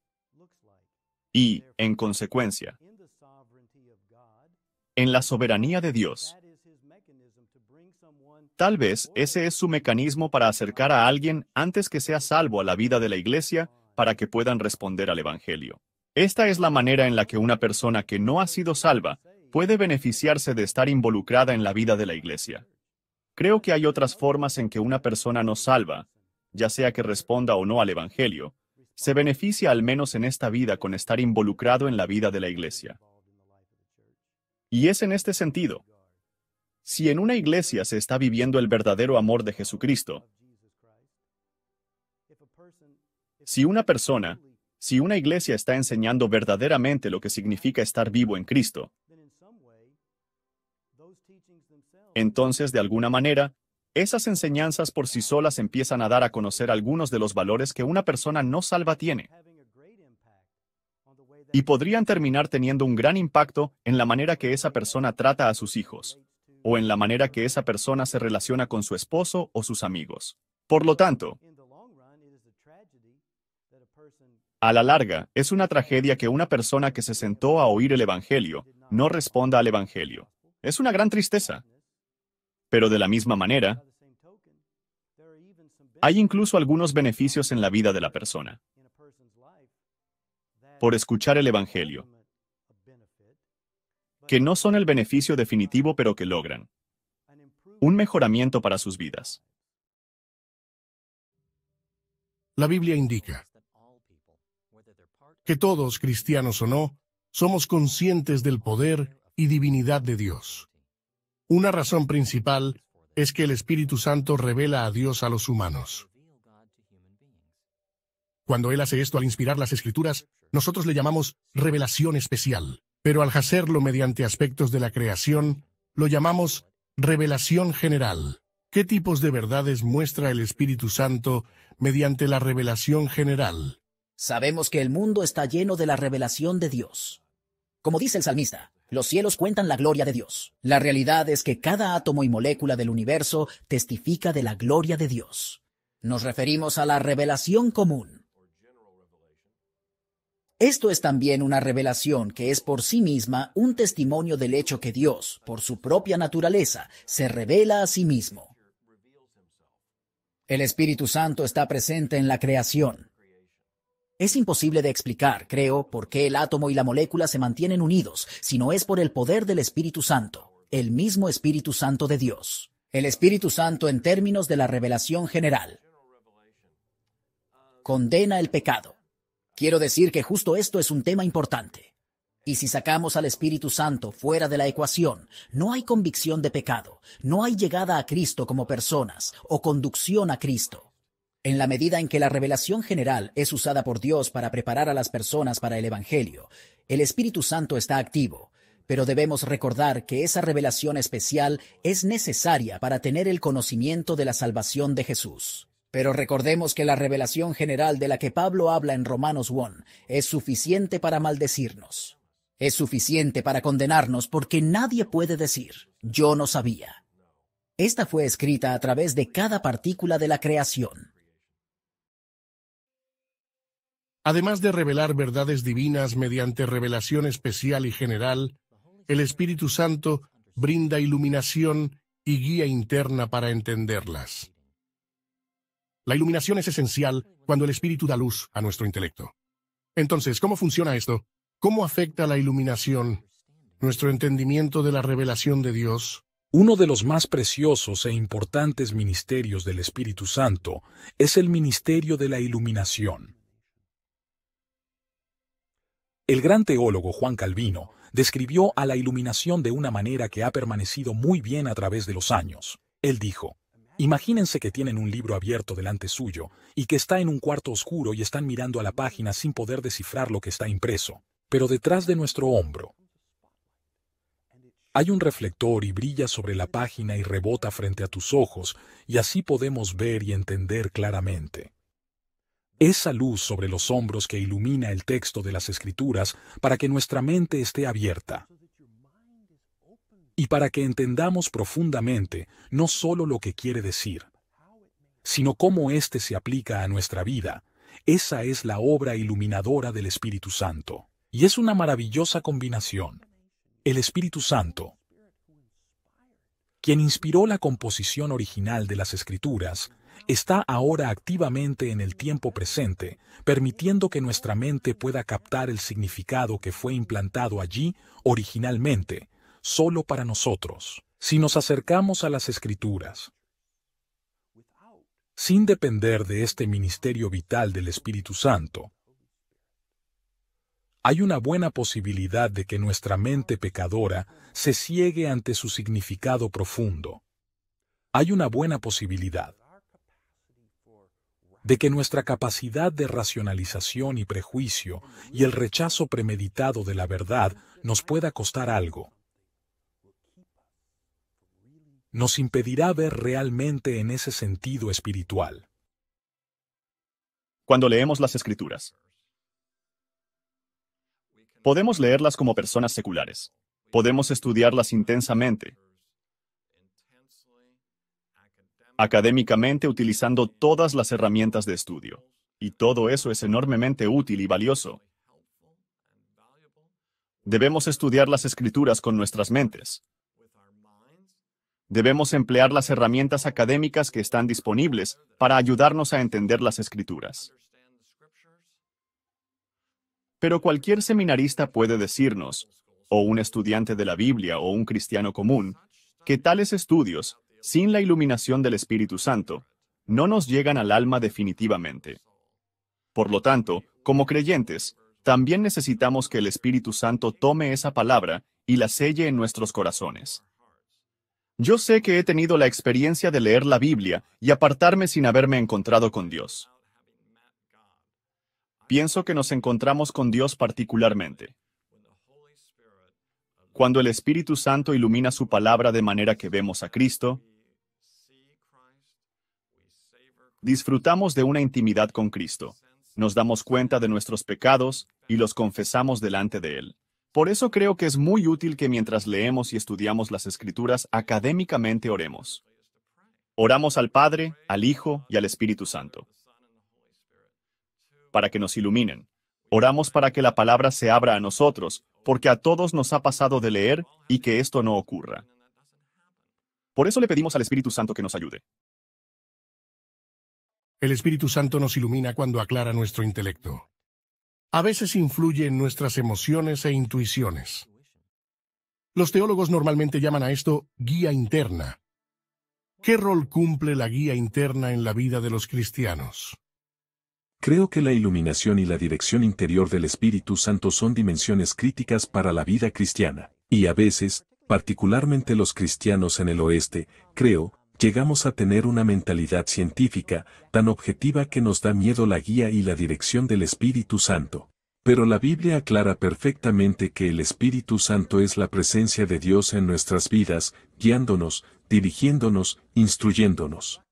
y, en consecuencia, en la soberanía de Dios. Tal vez ese es su mecanismo para acercar a alguien antes que sea salvo a la vida de la iglesia para que puedan responder al Evangelio. Esta es la manera en la que una persona que no ha sido salva puede beneficiarse de estar involucrada en la vida de la iglesia. Creo que hay otras formas en que una persona no salva, ya sea que responda o no al Evangelio, se beneficia al menos en esta vida con estar involucrado en la vida de la iglesia. Y es en este sentido. Si en una iglesia se está viviendo el verdadero amor de Jesucristo, si una iglesia está enseñando verdaderamente lo que significa estar vivo en Cristo, entonces, de alguna manera, esas enseñanzas por sí solas empiezan a dar a conocer algunos de los valores que una persona no salva tiene. Y podrían terminar teniendo un gran impacto en la manera que esa persona trata a sus hijos, o en la manera que esa persona se relaciona con su esposo o sus amigos. Por lo tanto, a la larga, es una tragedia que una persona que se sentó a oír el Evangelio no responda al Evangelio. Es una gran tristeza. Pero de la misma manera, hay incluso algunos beneficios en la vida de la persona por escuchar el Evangelio. que no son el beneficio definitivo pero que logran un mejoramiento para sus vidas. La Biblia indica que todos, cristianos o no, somos conscientes del poder y divinidad de Dios. Una razón principal es que el Espíritu Santo revela a Dios a los humanos. Cuando Él hace esto al inspirar las Escrituras, nosotros le llamamos revelación especial, pero al hacerlo mediante aspectos de la creación, lo llamamos revelación general. ¿Qué tipos de verdades muestra el Espíritu Santo mediante la revelación general? Sabemos que el mundo está lleno de la revelación de Dios. Como dice el salmista, los cielos cuentan la gloria de Dios. La realidad es que cada átomo y molécula del universo testifica de la gloria de Dios. Nos referimos a la revelación común. Esto es también una revelación que es por sí misma un testimonio del hecho que Dios, por su propia naturaleza, se revela a sí mismo. El Espíritu Santo está presente en la creación. Es imposible de explicar, creo, por qué el átomo y la molécula se mantienen unidos, si no es por el poder del Espíritu Santo, el mismo Espíritu Santo de Dios. El Espíritu Santo, en términos de la revelación general, condena el pecado. Quiero decir que justo esto es un tema importante. Y si sacamos al Espíritu Santo fuera de la ecuación, no hay convicción de pecado, no hay llegada a Cristo como personas o conducción a Cristo. En la medida en que la revelación general es usada por Dios para preparar a las personas para el Evangelio, el Espíritu Santo está activo, pero debemos recordar que esa revelación especial es necesaria para tener el conocimiento de la salvación de Jesús. Pero recordemos que la revelación general de la que Pablo habla en Romanos 1 es suficiente para maldecirnos. Es suficiente para condenarnos porque nadie puede decir, yo no sabía. Esta fue escrita a través de cada partícula de la creación. Además de revelar verdades divinas mediante revelación especial y general, el Espíritu Santo brinda iluminación y guía interna para entenderlas. La iluminación es esencial cuando el Espíritu da luz a nuestro intelecto. Entonces, ¿cómo funciona esto? ¿Cómo afecta la iluminación nuestro entendimiento de la revelación de Dios? Uno de los más preciosos e importantes ministerios del Espíritu Santo es el ministerio de la iluminación. El gran teólogo Juan Calvino describió a la iluminación de una manera que ha permanecido muy bien a través de los años. Él dijo, imagínense que tienen un libro abierto delante suyo y que está en un cuarto oscuro y están mirando a la página sin poder descifrar lo que está impreso, pero detrás de nuestro hombro hay un reflector y brilla sobre la página y rebota frente a tus ojos y así podemos ver y entender claramente. Esa luz sobre los hombros que ilumina el texto de las Escrituras para que nuestra mente esté abierta y para que entendamos profundamente no solo lo que quiere decir, sino cómo éste se aplica a nuestra vida. Esa es la obra iluminadora del Espíritu Santo. Y es una maravillosa combinación. El Espíritu Santo, quien inspiró la composición original de las Escrituras, está ahora activamente en el tiempo presente, permitiendo que nuestra mente pueda captar el significado que fue implantado allí originalmente, solo para nosotros. Si nos acercamos a las Escrituras, sin depender de este ministerio vital del Espíritu Santo, hay una buena posibilidad de que nuestra mente pecadora se ciegue ante su significado profundo. Hay una buena posibilidad de que nuestra capacidad de racionalización y prejuicio y el rechazo premeditado de la verdad nos pueda costar algo. Nos impedirá ver realmente en ese sentido espiritual. Cuando leemos las Escrituras, podemos leerlas como personas seculares. Podemos estudiarlas intensamente, académicamente utilizando todas las herramientas de estudio. Y todo eso es enormemente útil y valioso. Debemos estudiar las Escrituras con nuestras mentes. Debemos emplear las herramientas académicas que están disponibles para ayudarnos a entender las Escrituras. Pero cualquier seminarista puede decirnos, o un estudiante de la Biblia o un cristiano común, que tales estudios, sin la iluminación del Espíritu Santo, no nos llegan al alma definitivamente. Por lo tanto, como creyentes, también necesitamos que el Espíritu Santo tome esa palabra y la selle en nuestros corazones. Yo sé que he tenido la experiencia de leer la Biblia y apartarme sin haberme encontrado con Dios. Pienso que nos encontramos con Dios particularmente cuando el Espíritu Santo ilumina su palabra de manera que vemos a Cristo, disfrutamos de una intimidad con Cristo, nos damos cuenta de nuestros pecados y los confesamos delante de Él. Por eso creo que es muy útil que mientras leemos y estudiamos las Escrituras académicamente oremos. Oramos al Padre, al Hijo y al Espíritu Santo, para que nos iluminen. Oramos para que la palabra se abra a nosotros, porque a todos nos ha pasado de leer y que esto no ocurra. Por eso le pedimos al Espíritu Santo que nos ayude. El Espíritu Santo nos ilumina cuando aclara nuestro intelecto. A veces influye en nuestras emociones e intuiciones. Los teólogos normalmente llaman a esto guía interna. ¿Qué rol cumple la guía interna en la vida de los cristianos? Creo que la iluminación y la dirección interior del Espíritu Santo son dimensiones críticas para la vida cristiana, y a veces, particularmente los cristianos en el oeste, creo, llegamos a tener una mentalidad científica tan objetiva que nos da miedo la guía y la dirección del Espíritu Santo. Pero la Biblia aclara perfectamente que el Espíritu Santo es la presencia de Dios en nuestras vidas, guiándonos, dirigiéndonos, instruyéndonos.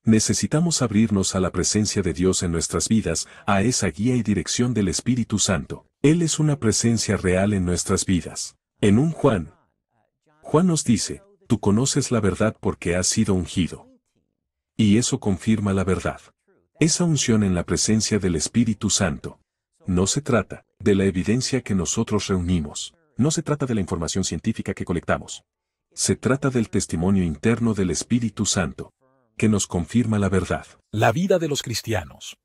Necesitamos abrirnos a la presencia de Dios en nuestras vidas, a esa guía y dirección del Espíritu Santo. Él es una presencia real en nuestras vidas. En un Juan nos dice, tú conoces la verdad porque has sido ungido. Y eso confirma la verdad. Esa unción en la presencia del Espíritu Santo. No se trata de la evidencia que nosotros reunimos. No se trata de la información científica que colectamos. Se trata del testimonio interno del Espíritu Santo, que nos confirma la verdad. La vida de los cristianos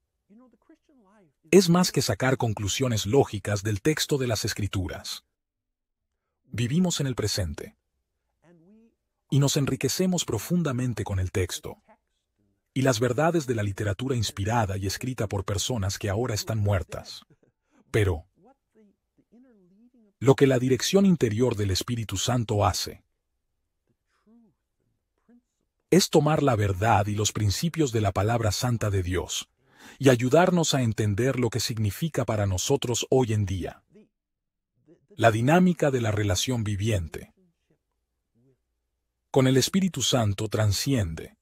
es más que sacar conclusiones lógicas del texto de las Escrituras. Vivimos en el presente y nos enriquecemos profundamente con el texto y las verdades de la literatura inspirada y escrita por personas que ahora están muertas. Pero lo que la dirección interior del Espíritu Santo hace es tomar la verdad y los principios de la palabra santa de Dios y ayudarnos a entender lo que significa para nosotros hoy en día. La dinámica de la relación viviente con el Espíritu Santo trasciende,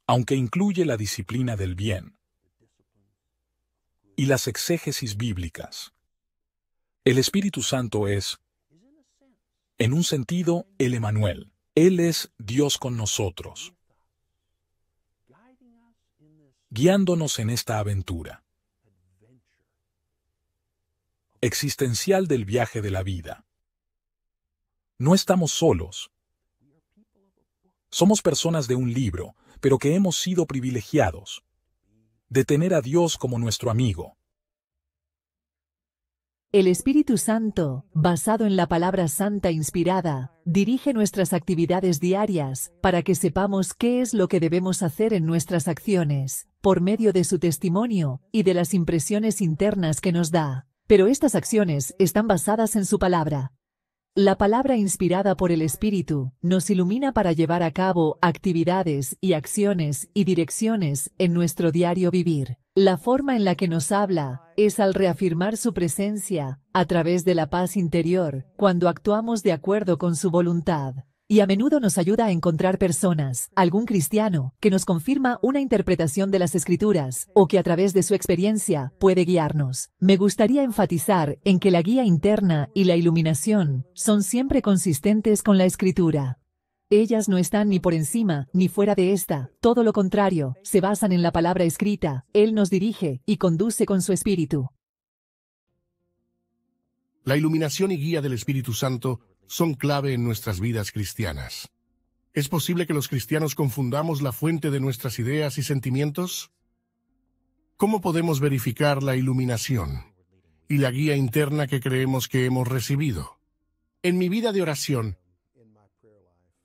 aunque incluye la disciplina del bien y las exégesis bíblicas. El Espíritu Santo es, en un sentido, el Emmanuel. Él es Dios con nosotros, guiándonos en esta aventura existencial del viaje de la vida. No estamos solos. Somos personas de un libro, pero que hemos sido privilegiados de tener a Dios como nuestro amigo. El Espíritu Santo, basado en la palabra santa inspirada, dirige nuestras actividades diarias para que sepamos qué es lo que debemos hacer en nuestras acciones, por medio de su testimonio y de las impresiones internas que nos da. Pero estas acciones están basadas en su palabra. La palabra inspirada por el Espíritu nos ilumina para llevar a cabo actividades y acciones y direcciones en nuestro diario vivir. La forma en la que nos habla es al reafirmar su presencia a través de la paz interior cuando actuamos de acuerdo con su voluntad. Y a menudo nos ayuda a encontrar personas, algún cristiano, que nos confirma una interpretación de las Escrituras o que a través de su experiencia puede guiarnos. Me gustaría enfatizar en que la guía interna y la iluminación son siempre consistentes con la Escritura. Ellas no están ni por encima ni fuera de esta, todo lo contrario, se basan en la palabra escrita. Él nos dirige y conduce con su Espíritu. La iluminación y guía del Espíritu Santo son clave en nuestras vidas cristianas. ¿Es posible que los cristianos confundamos la fuente de nuestras ideas y sentimientos? ¿Cómo podemos verificar la iluminación y la guía interna que creemos que hemos recibido. En mi vida de oración,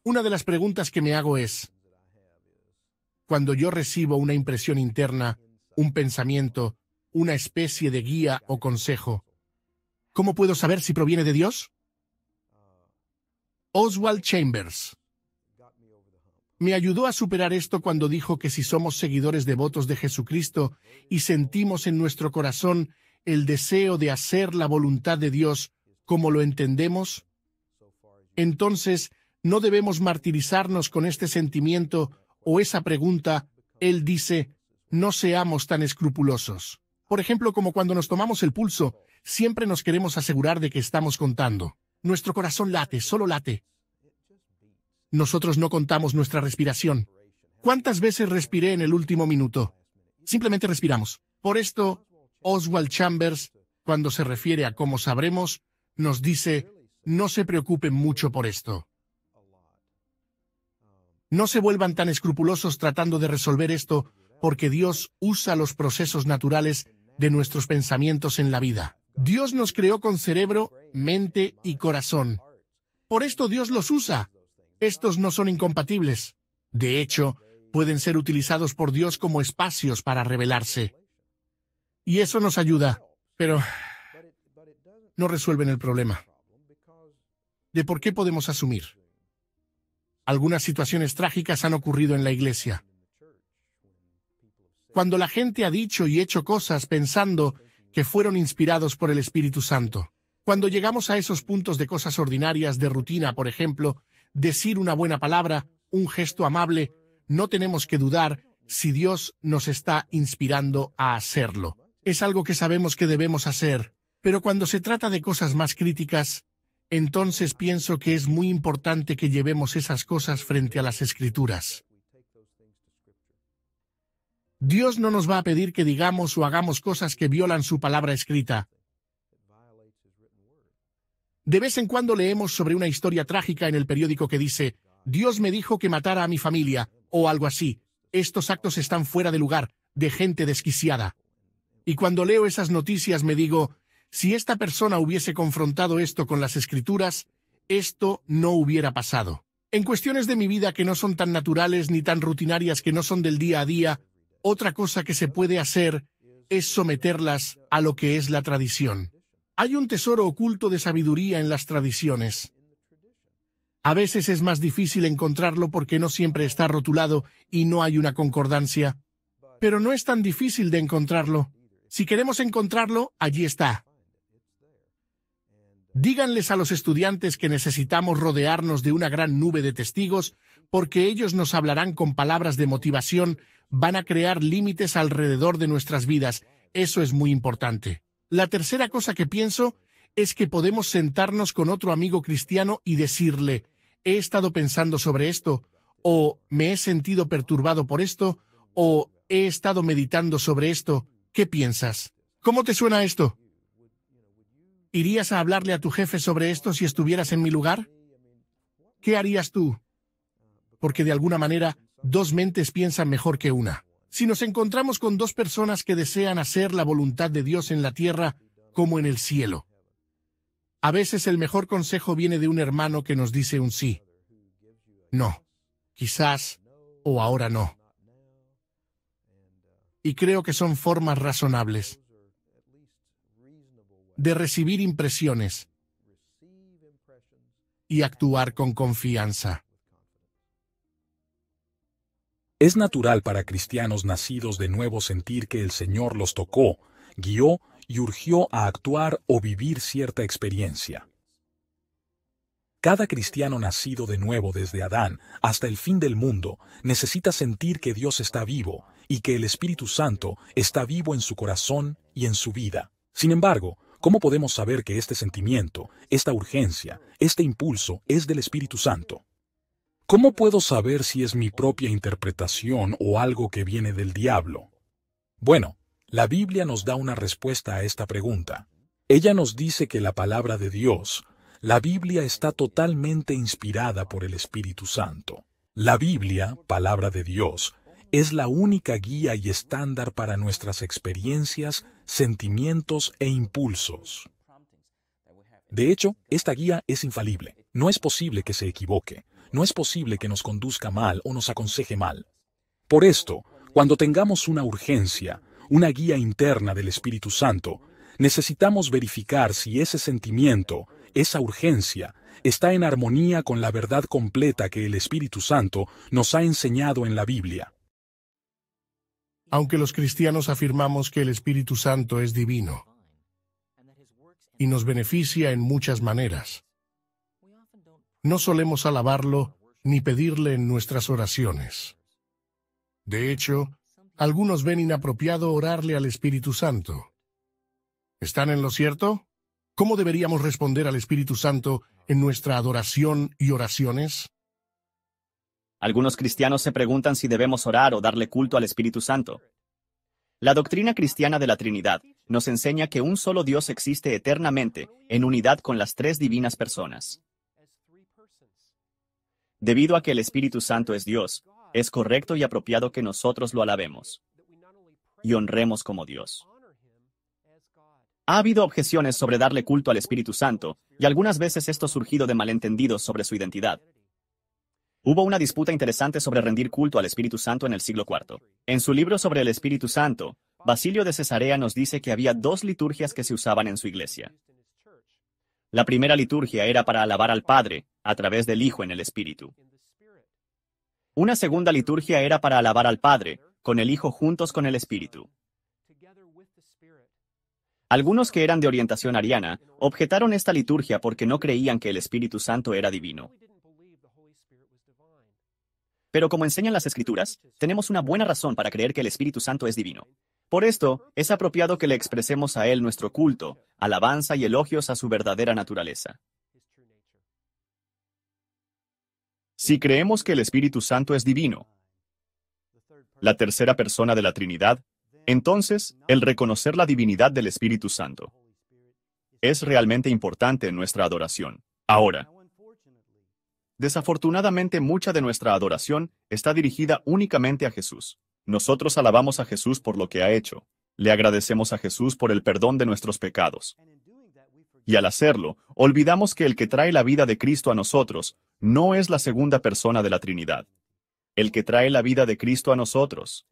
una de las preguntas que me hago es, cuando yo recibo una impresión interna, un pensamiento, una especie de guía o consejo, ¿cómo puedo saber si proviene de Dios? Oswald Chambers me ayudó a superar esto cuando dijo que si somos seguidores devotos de Jesucristo y sentimos en nuestro corazón el deseo de hacer la voluntad de Dios como lo entendemos, entonces no debemos martirizarnos con este sentimiento o esa pregunta. Él dice, no seamos tan escrupulosos. Por ejemplo, como cuando nos tomamos el pulso, siempre nos queremos asegurar de que estamos contando. Nuestro corazón late, solo late. Nosotros no contamos nuestra respiración. ¿Cuántas veces respiré en el último minuto? Simplemente respiramos. Por esto, Oswald Chambers, cuando se refiere a cómo sabremos, nos dice, no se preocupen mucho por esto. No se vuelvan tan escrupulosos tratando de resolver esto, porque Dios usa los procesos naturales de nuestros pensamientos en la vida. Dios nos creó con cerebro, mente y corazón. Por esto Dios los usa. Estos no son incompatibles. De hecho, pueden ser utilizados por Dios como espacios para revelarse. Y eso nos ayuda, pero no resuelven el problema. ¿De por qué podemos asumir? Algunas situaciones trágicas han ocurrido en la iglesia. Cuando la gente ha dicho y hecho cosas pensando que fueron inspirados por el Espíritu Santo. Cuando llegamos a esos puntos de cosas ordinarias de rutina, por ejemplo, decir una buena palabra, un gesto amable, no tenemos que dudar si Dios nos está inspirando a hacerlo. Es algo que sabemos que debemos hacer, pero cuando se trata de cosas más críticas, entonces pienso que es muy importante que llevemos esas cosas frente a las Escrituras. Dios no nos va a pedir que digamos o hagamos cosas que violan su palabra escrita. De vez en cuando leemos sobre una historia trágica en el periódico que dice, Dios me dijo que matara a mi familia, o algo así. Estos actos están fuera de lugar, de gente desquiciada. Y cuando leo esas noticias me digo, si esta persona hubiese confrontado esto con las Escrituras, esto no hubiera pasado. En cuestiones de mi vida que no son tan naturales ni tan rutinarias que no son del día a día, otra cosa que se puede hacer es someterlas a lo que es la tradición. Hay un tesoro oculto de sabiduría en las tradiciones. A veces es más difícil encontrarlo porque no siempre está rotulado y no hay una concordancia. Pero no es tan difícil de encontrarlo. Si queremos encontrarlo, allí está. Díganles a los estudiantes que necesitamos rodearnos de una gran nube de testigos porque ellos nos hablarán con palabras de motivación, van a crear límites alrededor de nuestras vidas. Eso es muy importante. La tercera cosa que pienso es que podemos sentarnos con otro amigo cristiano y decirle, he estado pensando sobre esto, o me he sentido perturbado por esto, o he estado meditando sobre esto. ¿Qué piensas? ¿Cómo te suena esto? ¿Irías a hablarle a tu jefe sobre esto si estuvieras en mi lugar? ¿Qué harías tú? Porque de alguna manera, dos mentes piensan mejor que una. Si nos encontramos con dos personas que desean hacer la voluntad de Dios en la tierra como en el cielo, a veces el mejor consejo viene de un hermano que nos dice un sí, no, quizás o ahora no. Y creo que son formas razonables de recibir impresiones y actuar con confianza. Es natural para cristianos nacidos de nuevo sentir que el Señor los tocó, guió y urgió a actuar o vivir cierta experiencia. Cada cristiano nacido de nuevo desde Adán hasta el fin del mundo necesita sentir que Dios está vivo y que el Espíritu Santo está vivo en su corazón y en su vida. Sin embargo, ¿cómo podemos saber que este sentimiento, esta urgencia, este impulso es del Espíritu Santo? ¿Cómo puedo saber si es mi propia interpretación o algo que viene del diablo? Bueno, la Biblia nos da una respuesta a esta pregunta. Ella nos dice que la palabra de Dios, la Biblia está totalmente inspirada por el Espíritu Santo. La Biblia, palabra de Dios, es la única guía y estándar para nuestras experiencias, sentimientos e impulsos. De hecho, esta guía es infalible. No es posible que se equivoque. No es posible que nos conduzca mal o nos aconseje mal. Por esto, cuando tengamos una urgencia, una guía interna del Espíritu Santo, necesitamos verificar si ese sentimiento, esa urgencia, está en armonía con la verdad completa que el Espíritu Santo nos ha enseñado en la Biblia. Aunque los cristianos afirmamos que el Espíritu Santo es divino y nos beneficia en muchas maneras, no solemos alabarlo ni pedirle en nuestras oraciones. De hecho, algunos ven inapropiado orarle al Espíritu Santo. ¿Están en lo cierto? ¿Cómo deberíamos responder al Espíritu Santo en nuestra adoración y oraciones? Algunos cristianos se preguntan si debemos orar o darle culto al Espíritu Santo. La doctrina cristiana de la Trinidad nos enseña que un solo Dios existe eternamente, en unidad con las tres divinas personas. Debido a que el Espíritu Santo es Dios, es correcto y apropiado que nosotros lo alabemos y honremos como Dios. Ha habido objeciones sobre darle culto al Espíritu Santo, y algunas veces esto ha surgido de malentendidos sobre su identidad. Hubo una disputa interesante sobre rendir culto al Espíritu Santo en el siglo IV. En su libro sobre el Espíritu Santo, Basilio de Cesarea nos dice que había dos liturgias que se usaban en su iglesia. La primera liturgia era para alabar al Padre, a través del Hijo en el Espíritu. Una segunda liturgia era para alabar al Padre, con el Hijo juntos con el Espíritu. Algunos que eran de orientación ariana objetaron esta liturgia porque no creían que el Espíritu Santo era divino. Pero como enseñan las Escrituras, tenemos una buena razón para creer que el Espíritu Santo es divino. Por esto, es apropiado que le expresemos a Él nuestro culto, alabanza y elogios a su verdadera naturaleza. Si creemos que el Espíritu Santo es divino, la tercera persona de la Trinidad, entonces, el reconocer la divinidad del Espíritu Santo es realmente importante en nuestra adoración. Ahora, desafortunadamente mucha de nuestra adoración está dirigida únicamente a Jesús. Nosotros alabamos a Jesús por lo que ha hecho. Le agradecemos a Jesús por el perdón de nuestros pecados. Y al hacerlo, olvidamos que el que trae la vida de Cristo a nosotros no es la segunda persona de la Trinidad. El que trae la vida de Cristo a nosotros,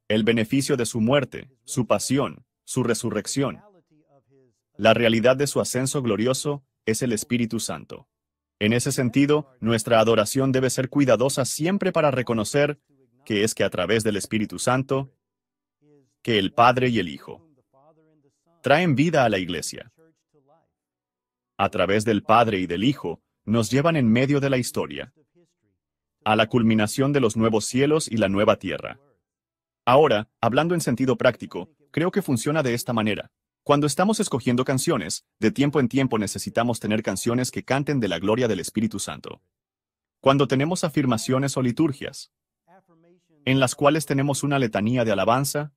el beneficio de su muerte, su pasión, su resurrección, la realidad de su ascenso glorioso, es el Espíritu Santo. En ese sentido, nuestra adoración debe ser cuidadosa siempre para reconocer que es que a través del Espíritu Santo, que el Padre y el Hijo traen vida a la Iglesia. A través del Padre y del Hijo, nos llevan en medio de la historia, a la culminación de los nuevos cielos y la nueva tierra. Ahora, hablando en sentido práctico, creo que funciona de esta manera. Cuando estamos escogiendo canciones, de tiempo en tiempo necesitamos tener canciones que canten de la gloria del Espíritu Santo. Cuando tenemos afirmaciones o liturgias, en las cuales tenemos una letanía de alabanza,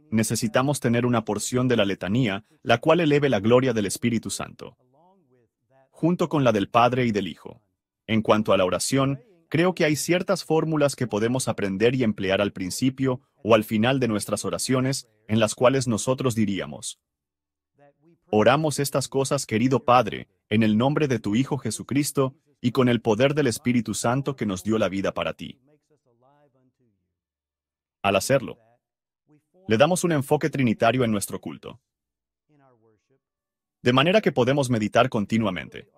necesitamos tener una porción de la letanía, la cual eleve la gloria del Espíritu Santo, junto con la del Padre y del Hijo. En cuanto a la oración, creo que hay ciertas fórmulas que podemos aprender y emplear al principio o al final de nuestras oraciones, en las cuales nosotros diríamos: oramos estas cosas, querido Padre, en el nombre de tu Hijo Jesucristo, y con el poder del Espíritu Santo que nos dio la vida para ti. Al hacerlo, le damos un enfoque trinitario en nuestro culto, de manera que podemos meditar continuamente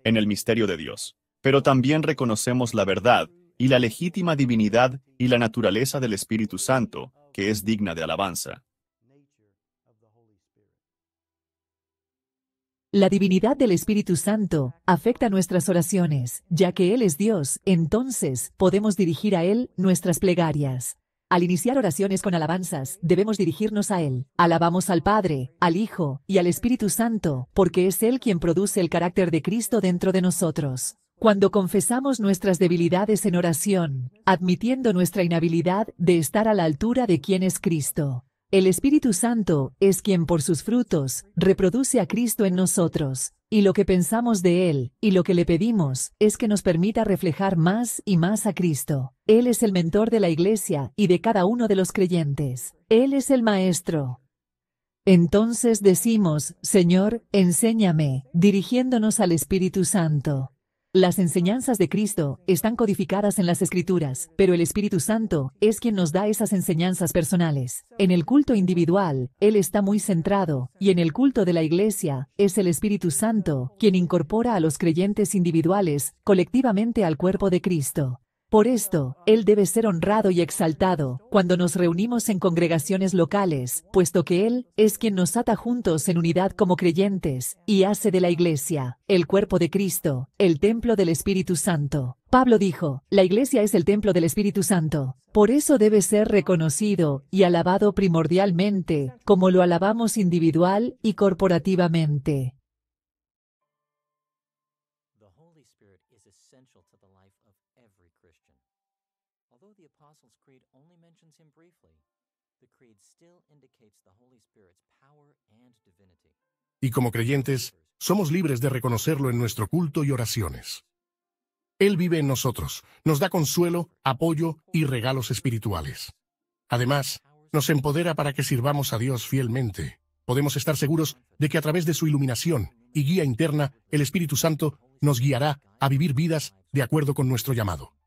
en el misterio de Dios. Pero también reconocemos la verdad y la legítima divinidad y la naturaleza del Espíritu Santo, que es digna de alabanza. La divinidad del Espíritu Santo afecta nuestras oraciones, ya que Él es Dios, entonces podemos dirigir a Él nuestras plegarias. Al iniciar oraciones con alabanzas, debemos dirigirnos a Él. Alabamos al Padre, al Hijo y al Espíritu Santo, porque es Él quien produce el carácter de Cristo dentro de nosotros. Cuando confesamos nuestras debilidades en oración, admitiendo nuestra inhabilidad de estar a la altura de quien es Cristo, El Espíritu Santo es quien por sus frutos reproduce a Cristo en nosotros, y lo que pensamos de Él, y lo que le pedimos, es que nos permita reflejar más y más a Cristo. Él es el mentor de la Iglesia y de cada uno de los creyentes. Él es el Maestro. Entonces decimos, Señor, enséñame, dirigiéndonos al Espíritu Santo. Las enseñanzas de Cristo están codificadas en las Escrituras, pero el Espíritu Santo es quien nos da esas enseñanzas personales. En el culto individual, Él está muy centrado, y en el culto de la Iglesia, es el Espíritu Santo quien incorpora a los creyentes individuales colectivamente al cuerpo de Cristo. Por esto, Él debe ser honrado y exaltado cuando nos reunimos en congregaciones locales, puesto que Él es quien nos ata juntos en unidad como creyentes, y hace de la Iglesia, el cuerpo de Cristo, el templo del Espíritu Santo. Pablo dijo, la Iglesia es el templo del Espíritu Santo. Por eso debe ser reconocido y alabado primordialmente, como lo alabamos individual y corporativamente. Although the Apostles' Creed only mentions him briefly, the creed still indicates the Holy Spirit's power and divinity. Y como creyentes, somos libres de reconocerlo en nuestro culto y oraciones. Él vive en nosotros, nos da consuelo, apoyo y regalos espirituales. Además, nos empodera para que sirvamos a Dios fielmente. Podemos estar seguros de que a través de su iluminación y guía interna, el Espíritu Santo nos guiará a vivir vidas de acuerdo con nuestro llamado.